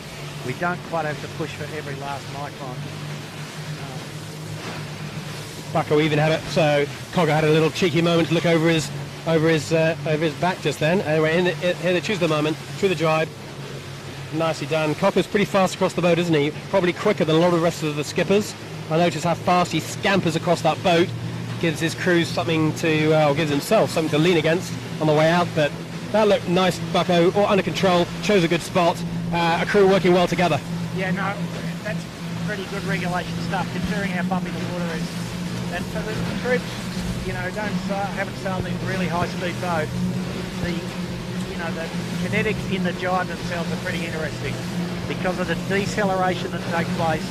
we don't quite have to push for every last micron. Bucko even had it, so Cogger had a little cheeky moment to look over his back just then. Anyway, here they choose the moment, through the jibe. Nicely done. Cocker's pretty fast across the boat, isn't he? Probably quicker than a lot of the rest of the skippers. I notice how fast he scampers across that boat. Gives his crew something to, or gives himself something to lean against on the way out. But that looked nice, Bucko, all under control, chose a good spot, a crew working well together. Yeah, no, that's pretty good regulation stuff, considering how bumpy the water is. And for the troops, haven't sailed in really high-speed boat. The kinetics in the jibe themselves are pretty interesting because of the deceleration that takes place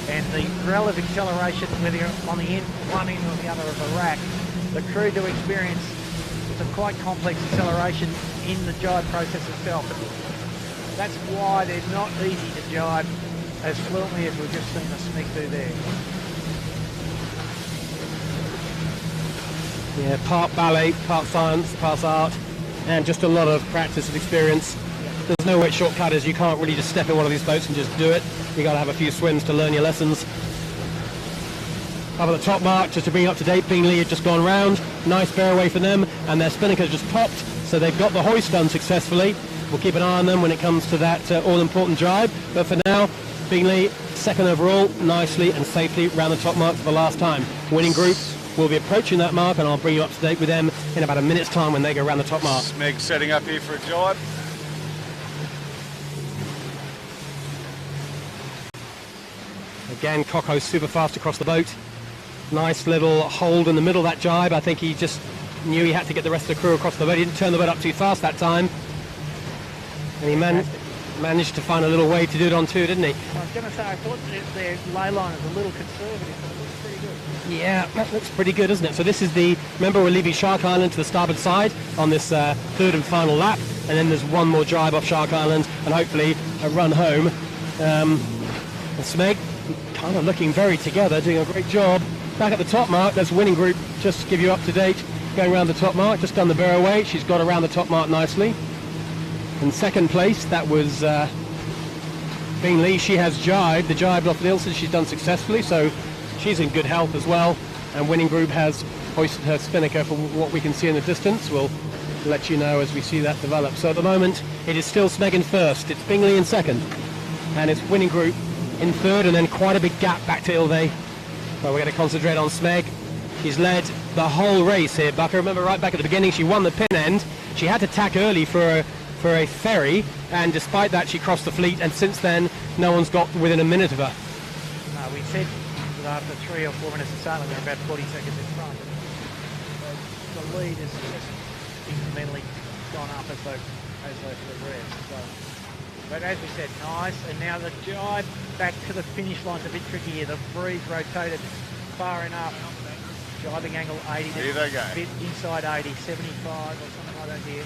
and the relative acceleration, whether you're on the end, one end or the other of the rack. The crew do experience some quite complex acceleration in the jibe process itself. And that's why they're not easy to jibe as fluently as we've just seen the Smeg do there. Yeah, part ballet, part science, part art, and just a lot of practice and experience. There's no way shortcut is you can't really just step in one of these boats and just do it. You got to have a few swims to learn your lessons. Up at the top mark, just to bring you up to date, Bing Lee had just gone round. Nice bear away for them, and their spinnaker's just popped, so they've got the hoist done successfully. We'll keep an eye on them when it comes to that all-important jibe. But for now, Bing Lee, second overall, nicely and safely round the top mark for the last time. Winning Group will be approaching that mark, and I'll bring you up to date with them in about a minute's time when they go around the top mark. Smeg setting up here for a jibe. Again, Coco's super fast across the boat. Nice little hold in the middle of that jibe. I think he just knew he had to get the rest of the crew across the boat. He didn't turn the boat up too fast that time. And he managed to find a little way to do it on too, didn't he? I was going to say, I thought their ley line is a little conservative, but it looks pretty good. Yeah, that looks pretty good, isn't it? So this is remember we're leaving Shark Island to the starboard side on this third and final lap. And then there's one more jibe off Shark Island and hopefully a run home. And Smeg kind of looking very together, doing a great job. Back at the top mark, there's Winning Group, just to give you up to date, going around the top mark, just done the bear away. She's got around the top mark nicely. In second place, that was Bing Lee. She has jibed, the jibe off Nielsen, she's done successfully, so she's in good health as well. And Winning Group has hoisted her spinnaker from what we can see in the distance. We'll let you know as we see that develop. So at the moment, it is still Smeg in first, it's Bing Lee in second, and it's Winning Group in third, and then quite a big gap back to Ilve. So we're going to concentrate on Smeg. She's led the whole race here, Buck. I remember right back at the beginning she won the pin end. She had to tack early for a ferry, and despite that she crossed the fleet, and since then no one's got within a minute of her. No, we said that after 3 or 4 minutes of sailing they're about 40 seconds in front. The lead has just incrementally gone up as they progress. So, but as we said, nice. And now the jibe back to the finish line's a bit tricky here. The breeze rotated far enough. Jibing angle 80. Here they go. A bit inside 80, 75 or something like that here.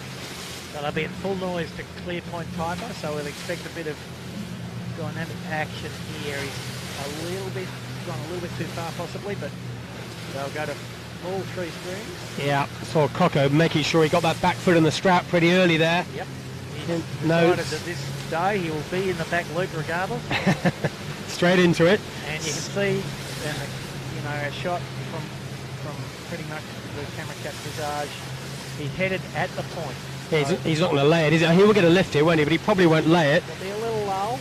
So they'll be at full noise to clear Point Piper. So we'll expect a bit of dynamic action here. He's gone a little bit too far possibly, but they'll go to all 3 strings. Yeah, saw Coco making sure he got that back foot in the strap pretty early there. Yep. No. Decided that this day he will be in the back loop regardless. Straight into it. And you can see, a shot from pretty much the camera catch visage. He headed at the point. Yeah, he's not going to lay it, is he? He will get a lift here, won't he? But he probably won't lay it. There'll be a little lull,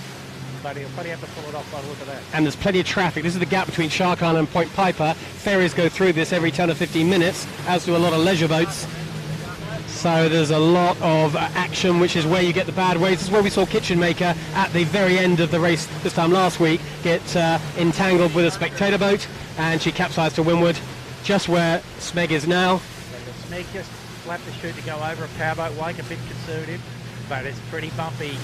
but he'll probably have to pull it off by the look of that. And there's plenty of traffic. This is the gap between Shark Island and Point Piper. Ferries go through this every 10 or 15 minutes, as do a lot of leisure boats. So there's a lot of action, which is where you get the bad waves. This is where we saw Kitchen Maker at the very end of the race this time last week get entangled with a spectator boat, and she capsized to windward, just where Smeg is now. So the Smeg just flapped the chute to go over a powerboat wake, a bit conservative, but it's pretty bumpy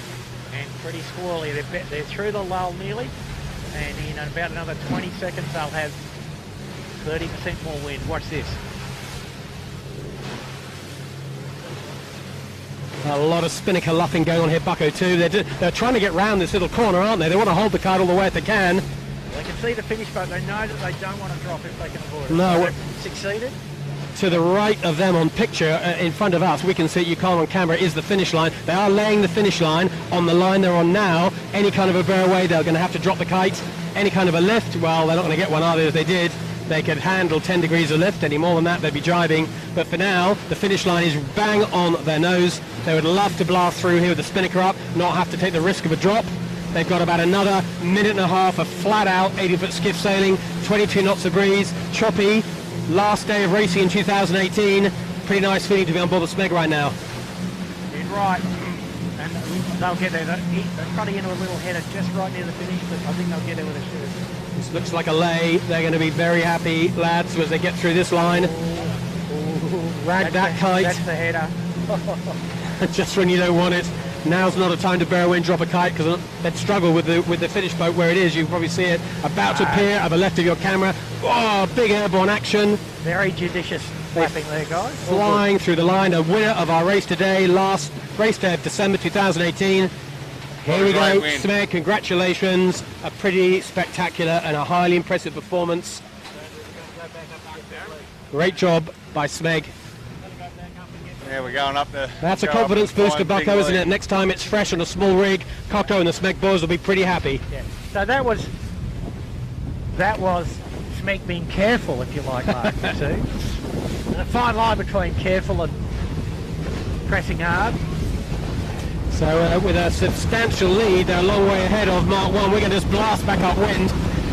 and pretty squirrely. They're through the lull nearly, and in about another 20 seconds they'll have 30% more wind. Watch this. A lot of spinnaker luffing going on here, Bucko, too. They're trying to get round this little corner, aren't they? They want to hold the kite all the way if they can. They can see the finish boat. They know that they don't want to drop if they can avoid it. No. So they've succeeded. To the right of them on picture, in front of us, we can see it, you can't on camera, is the finish line. They are laying the finish line on the line they're on now. Any kind of a bear away, they're going to have to drop the kite. Any kind of a lift, well, they're not going to get one, are they? If they did, they could handle 10 degrees of lift. Any more than that, they'd be jibing. But for now, the finish line is bang on their nose. They would love to blast through here with the spinnaker up, not have to take the risk of a drop. They've got about another minute and a half of flat-out 80-foot skiff sailing, 22 knots of breeze, choppy. Last day of racing in 2018. Pretty nice feeling to be on board the Smeg right now. He's right. And they'll get there. They're cutting into a little header just right near the finish, but I think they'll get there with a shoot. This looks like a lay. They're going to be very happy, lads, as they get through this line. Rag that kite. That's the header. Just when you don't want it. Now's not a time to bear away and drop a kite, because they'd struggle with the finish boat where it is. You can probably see it about to appear at the left of your camera. Oh, big airborne action. Very judicious flapping there, guys. Flying through the line. A winner of our race today, last race day of December 2018. Here we go, Smeg, congratulations. A pretty spectacular and a highly impressive performance. Great job by Smeg. Yeah, we're going up there. That's a confidence booster, Bucko, isn't it? Next time it's fresh on a small rig, Coco and the Smeg boys will be pretty happy. Yeah. So that was Smeg being careful, if you like, Mark. You see? There's a fine line between careful and pressing hard. So with a substantial lead, they're a long way ahead of Mark 1. We're going to just blast back upwind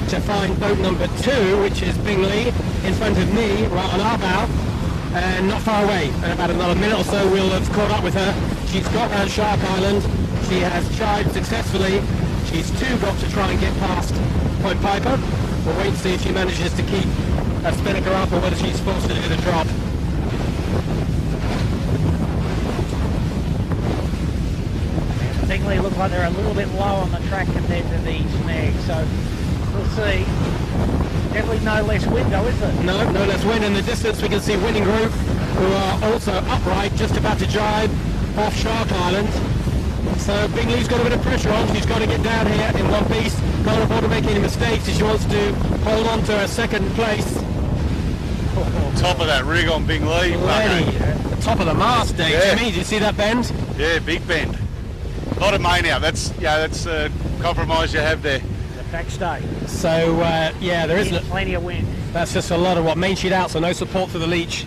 to find boat number 2, which is Bingley, in front of me, right on our bow. And not far away. In about another minute or so we'll have caught up with her. She's got around Shark Island. She has jibed successfully. She's got to try and get past Point Piper. We'll wait and see if she manages to keep her spinnaker up or whether she's forced to do the drop. Bingley look like they're a little bit low on the track compared to the Smeg, so we'll see. Definitely no less wind though, is there? No less wind. In the distance we can see Winning Group, who are also upright, just about to jibe off Shark Island. So Bingley's got a bit of pressure on. She's got to get down here in one piece. Can't afford to make any mistakes if she wants to hold on to her second place. Top of that rig on Bingley. The top of the mast, Dave. Yeah. Jimmy, did you see that bend? Yeah, big bend. A lot of main out. That's a compromise you have there. The backstay. So yeah, there isn't. Plenty of wind. That's just a lot of main sheet out, so no support for the leech.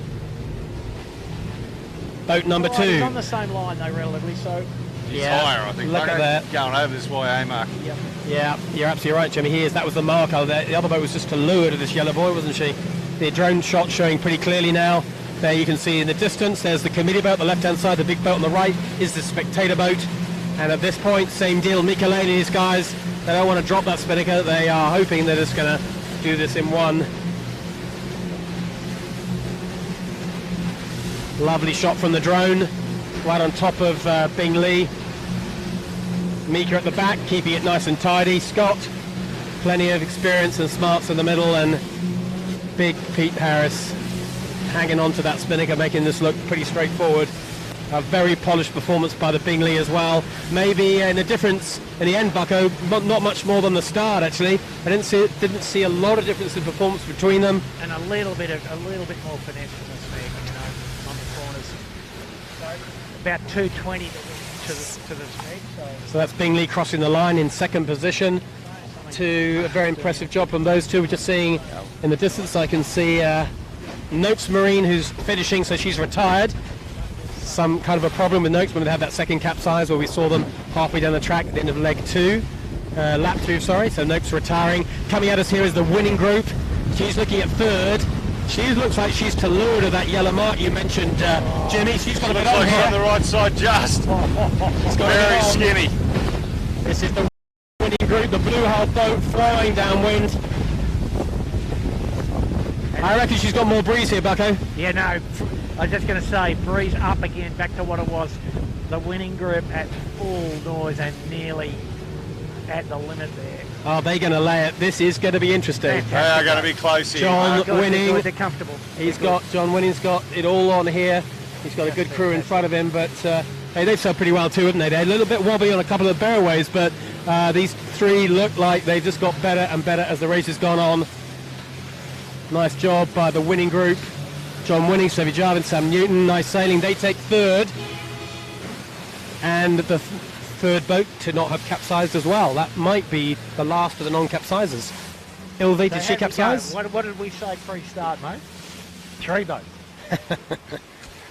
Boat number 2. It's on the same line though, relatively. So It's higher, I think. Look at that. Going over this YA mark. yep. Yeah, you're absolutely right, Jimmy. That was the mark. The other boat was just to leeward of this yellow boy, wasn't she? the drone shot showing pretty clearly now. There you can see in the distance, there's the committee boat, the left-hand side, the big boat on the right is the spectator boat. And at this point, same deal, Michele and his guys, they don't want to drop that spinnaker. They are hoping they're just going to do this in one. Lovely shot from the drone, right on top of Bingley. Mika at the back, keeping it nice and tidy. Scott, plenty of experience and smarts in the middle, and big Pete Harris hanging on to that spinnaker, making this look pretty straightforward. A very polished performance by the Bingley as well. Maybe in a difference in the end, Bucko, not much more than the start actually. I didn't see a lot of difference in performance between them. And a little bit more finesse in the snag, you know, on the corners. So about 220 to the snag. So that's Bingley crossing the line in second position. To a very impressive job from those two. We're just seeing in the distance, I can see Noakes Marine, who's finishing, so she's retired. Some kind of a problem with Noakes when they had that second capsize where we saw them halfway down the track at the end of lap 2, sorry. So Noakes retiring. Coming at us here is the winning group. She's looking at third. She looks like she's to leeward of that yellow mark you mentioned, Jimmy. She's got a bit on here. On the right side, just very skinny. This is the winning group, the blue hull boat flying downwind. I reckon she's got more breeze here, Bucko. Yeah, no, I was just going to say, breeze up again, back to what it was. The winning group at full noise and nearly at the limit there. Are they going to lay it? This is going to be interesting. They are going to be close here. John Winning. They're comfortable. John Winning's got it all on here. He's got a good crew in front of him, but hey, they've sailed pretty well too, haven't they? They're a little bit wobbly on a couple of barrowways, but these three look like they've just got better and better as the race has gone on. Nice job by the winning group. John Winning, Stevie Jarvin, Sam Newton, nice sailing. They take third. And the third boat to not have capsized as well. That might be the last of the non-capsizers. Ilvi, did she capsize? What did we say pre-start, mate? 3 boats.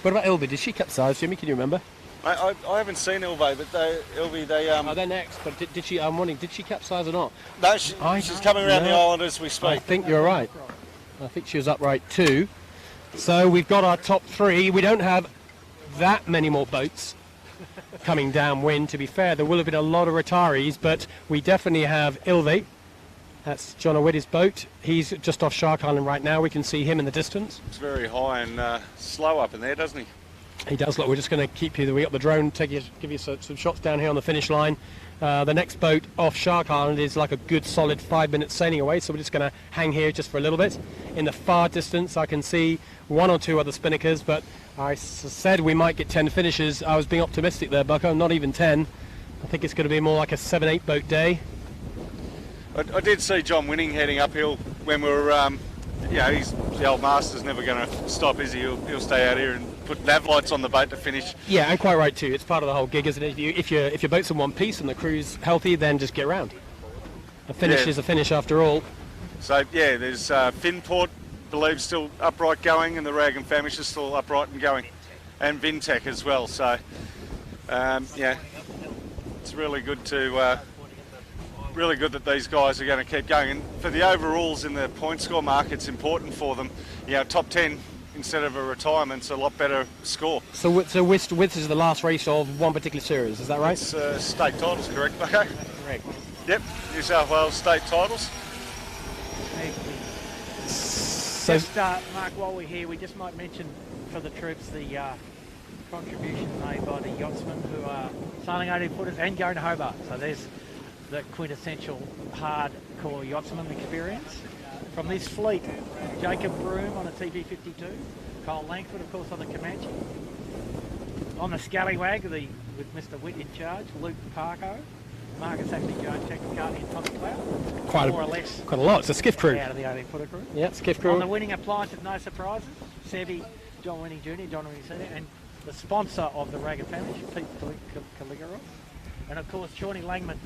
What about Ilvi? Did she capsize, Jimmy? Can you remember? I haven't seen Ilve, but they Oh, they're next. But did she? I'm wondering, did she capsize or not? No, she's coming around the island as we I speak. think you're right. I think she was upright too. So we've got our top 3. We don't have that many more boats coming downwind. To be fair, there will have been a lot of retirees, but we definitely have Ilve. That's John O'Witty's boat. He's just off Shark Island right now. We can see him in the distance. It's very high and slow up in there, doesn't he? He does. Look, we're just going to keep you. We got the drone. Give you some shots down here on the finish line. The next boat off Shark Island is like a good solid 5 minutes sailing away, so we're just going to hang here just for a little bit. In the far distance, I can see 1 or 2 other spinnakers, but I said we might get 10 finishes. I was being optimistic there, Bucko. Not even 10. I think it's going to be more like a 7-8 boat day. I did see John Winning heading uphill when we were, the old master's never going to stop, is he? He'll stay out here and put nav lights on the boat to finish. Yeah, and quite right too. It's part of the whole gig, isn't it? If your boat's in one piece and the crew's healthy, then just get around. A finish is a finish after all. So yeah, there's Finport, believe still upright going, and the Rag and Famish is still upright and going, and Vintech as well. So it's really good to. Really good that these guys are going to keep going, and for the overalls in the point score market, it's important for them. Top 10 instead of a retirement's a lot better score. So Wist is the last race of one particular series, is that right? It's state titles, correct, Bucko? Correct. Yep, New South Wales state titles. So, Just, Mark, while we're here, we just might mention for the troops the contribution made by the yachtsmen who are sailing 18-footers and going to Hobart. So there's the quintessential hardcore yachtsman experience. From this fleet, Jacob Broom on a TP52, Kyle Langford, of course, on the Comanche. On the Scallywag, with Mr. Witt in charge, Luke Parko, Marcus Ashley Jones, Jack McCartney, and Tommy Cloud. More or less. Quite a lot. It's a skiff crew. Out of the 18-footer crew. Yeah, skiff crew. On the winning appliance of no surprises, Sevi, John Winning Jr., John Winning Sr., and the sponsor of the Rag and Famish, Pete Caligaroff. And of course, Shawnee Langman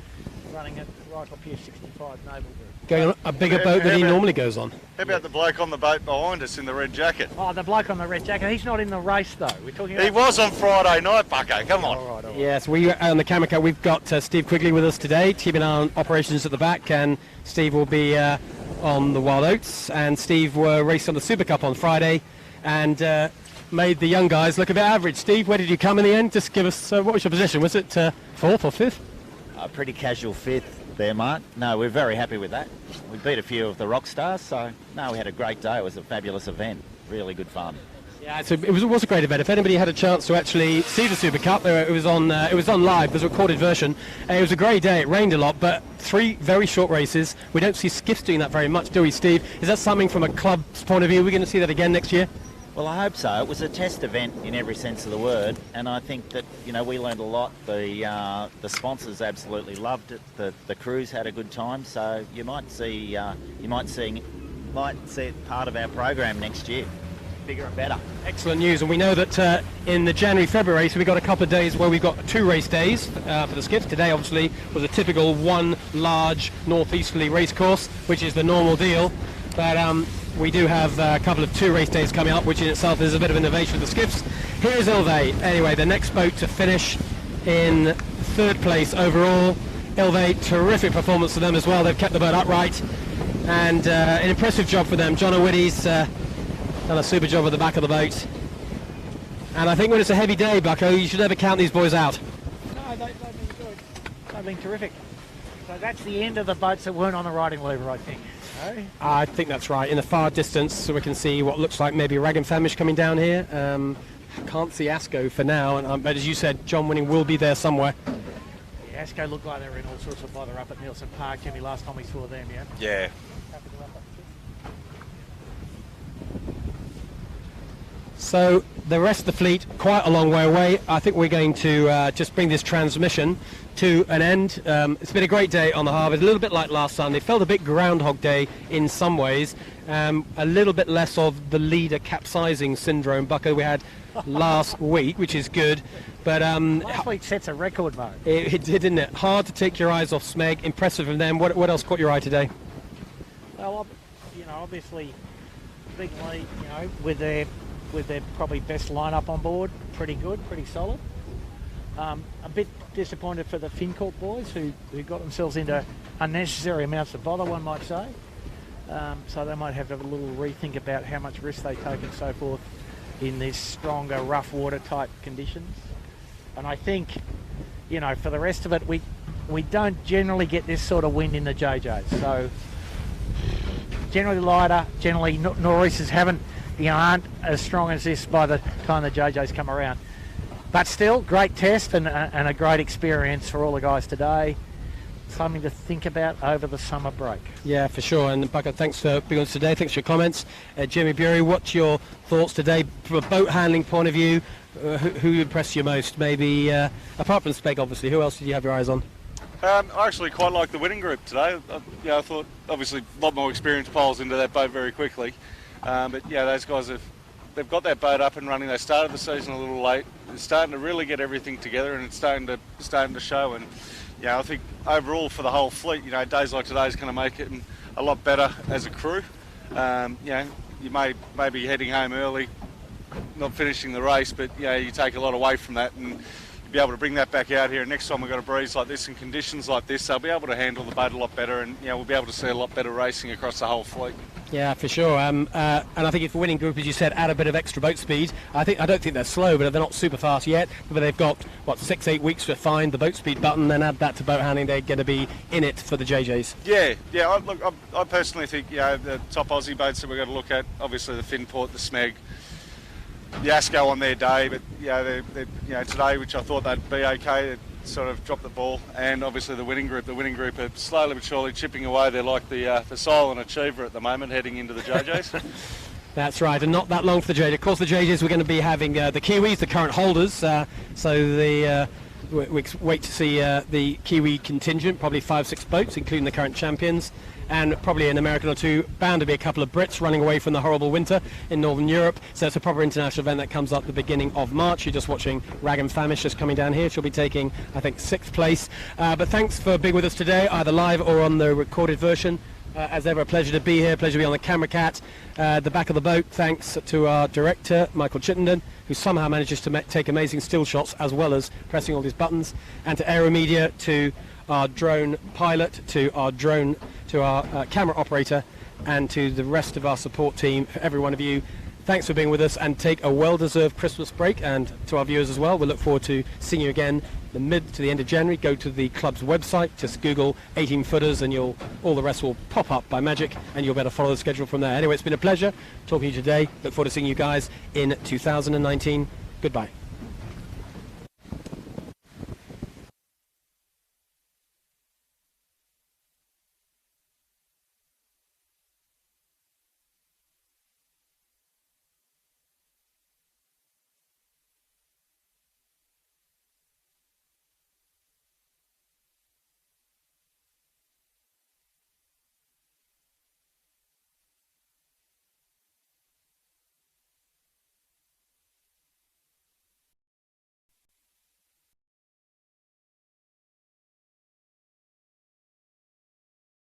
running at Rifle Pier 65 Naval Group. Going on a bigger boat than he normally goes on. How about the bloke on the boat behind us in the red jacket? Oh, the bloke on the red jacket. He's not in the race, though. We're talking about... He was on Friday night, Bucko. Come on. All right. Yes, we on the camera car. We've got Steve Quigley with us today, keeping an eye on operations at the back, and Steve will be on the Wild Oats, and Steve were raced on the Super Cup on Friday, and made the young guys look a bit average. Steve, where did you come in the end? Just give us, what was your position? Was it 4th or 5th? A pretty casual 5th there, Mark. No, we're very happy with that. We beat a few of the rock stars, so no, we had a great day. It was a fabulous event. Really good fun. Yeah, it was a great event. If anybody had a chance to actually see the Super Cup, it was on live. There's a recorded version. It was a great day. It rained a lot, but 3 very short races. We don't see skiffs doing that very much, do we, Steve? Is that something from a club's point of view? Are we going to see that again next year? Well, I hope so. It was a test event in every sense of the word, and I think that we learned a lot. The sponsors absolutely loved it. The crews had a good time. So you might see it part of our program next year, bigger and better. Excellent news, and we know that in the January-February race we've got a couple of days where we've got 2 race days for the skiffs. Today obviously was a typical one large northeasterly race course, which is the normal deal, but we do have a couple of 2 race days coming up, which in itself is a bit of innovation for the skiffs. Here's Ilve. Anyway, the next boat to finish in 3rd place overall. Ilve, terrific performance for them as well. They've kept the boat upright, and an impressive job for them. John O'Witty's done a super job at the back of the boat. And I think when it's a heavy day, Bucko, you should never count these boys out. No, they've been good. They've been terrific. So that's the end of the boats that weren't on the riding lever, I think. No? I think that's right. In the far distance, so we can see what looks like maybe Rag and Famish coming down here. Can't see Asco for now, but as you said, John Winning will be there somewhere. Yeah, Asco looked like they were in all sorts of bother up at Nielsen Park, Jimmy, last time we saw them, yeah? Yeah. So the rest of the fleet quite a long way away. I think we're going to just bring this transmission to an end. It's been a great day on the harbour, a little bit like last Sunday. Felt a bit Groundhog Day in some ways, a little bit less of the leader capsizing syndrome, Bucko, we had last week, which is good. But last week sets a record, mate. It did, didn't it? Hard to take your eyes off Smeg. Impressive from them. What else caught your eye today? Well, obviously, big lead, with their probably best lineup on board. Pretty good, pretty solid. A bit disappointed for the FinCorp boys who got themselves into unnecessary amounts of bother, one might say. So they might have a little rethink about how much risk they take and so forth in these stronger, rough water type conditions. And I think, for the rest of it, we don't generally get this sort of wind in the JJs. So generally lighter, generally nor'easters aren't as strong as this by the time the JJs come around. But still, great test and a great experience for all the guys today. Something to think about over the summer break. Yeah, for sure. And Bucko, thanks for being on today. Thanks for your comments. Jimmy Bury, what's your thoughts today from a boat handling point of view? Who impressed you most? Maybe, apart from Speg, obviously, who else did you have your eyes on? I actually quite like the winning group today. I thought, obviously, a lot more experienced piles into that boat very quickly. But yeah, those guys they've got that boat up and running. They started the season a little late. They're starting to really get everything together, and it's starting to show. And I think overall for the whole fleet, days like today is going to make it a lot better as a crew. You may be heading home early, not finishing the race, but you take a lot away from that, and you'll be able to bring that back out here. And next time we've got a breeze like this and conditions like this, they'll be able to handle the boat a lot better, and we'll be able to see a lot better racing across the whole fleet. Yeah, for sure. And I think if the winning group, as you said, add a bit of extra boat speed, I don't think they're slow, but they're not super fast yet. But they've got 6-8 weeks to find the boat speed button, then add that to boat handling. They're going to be in it for the JJs. Yeah. I personally think the top Aussie boats that we're going to look at, obviously the Finport, the Smeg, the Asco on their day, but they're today, which I thought they'd be okay. They sort of dropped the ball, and obviously the winning group are slowly but surely chipping away. They're like the silent achiever at the moment, heading into the JJs. That's right, and not that long for the JJ. Of course, the JJs we're going to be having the Kiwis, the current holders. So we wait to see the Kiwi contingent, probably 5-6 boats, including the current champions, and probably an American or two, bound to be a couple of Brits running away from the horrible winter in Northern Europe. So it's a proper international event that comes up at the beginning of March. You're just watching Rag and Famish just coming down here. She'll be taking, I think, 6th place. But thanks for being with us today, either live or on the recorded version. As ever, a pleasure to be here, pleasure to be on the Camera Cat, the back of the boat. Thanks to our director, Michael Chittenden, who somehow manages to take amazing still shots as well as pressing all these buttons, and to Aeromedia, to our drone pilot, to our camera operator, and to the rest of our support team, every one of you, thanks for being with us, and take a well-deserved Christmas break. And to our viewers as well, we look forward to seeing you again the mid to the end of January. Go to the club's website, just Google 18 footers, and all the rest will pop up by magic, and you'll better follow the schedule from there. Anyway, it's been a pleasure talking to you today. Look forward to seeing you guys in 2019. Goodbye.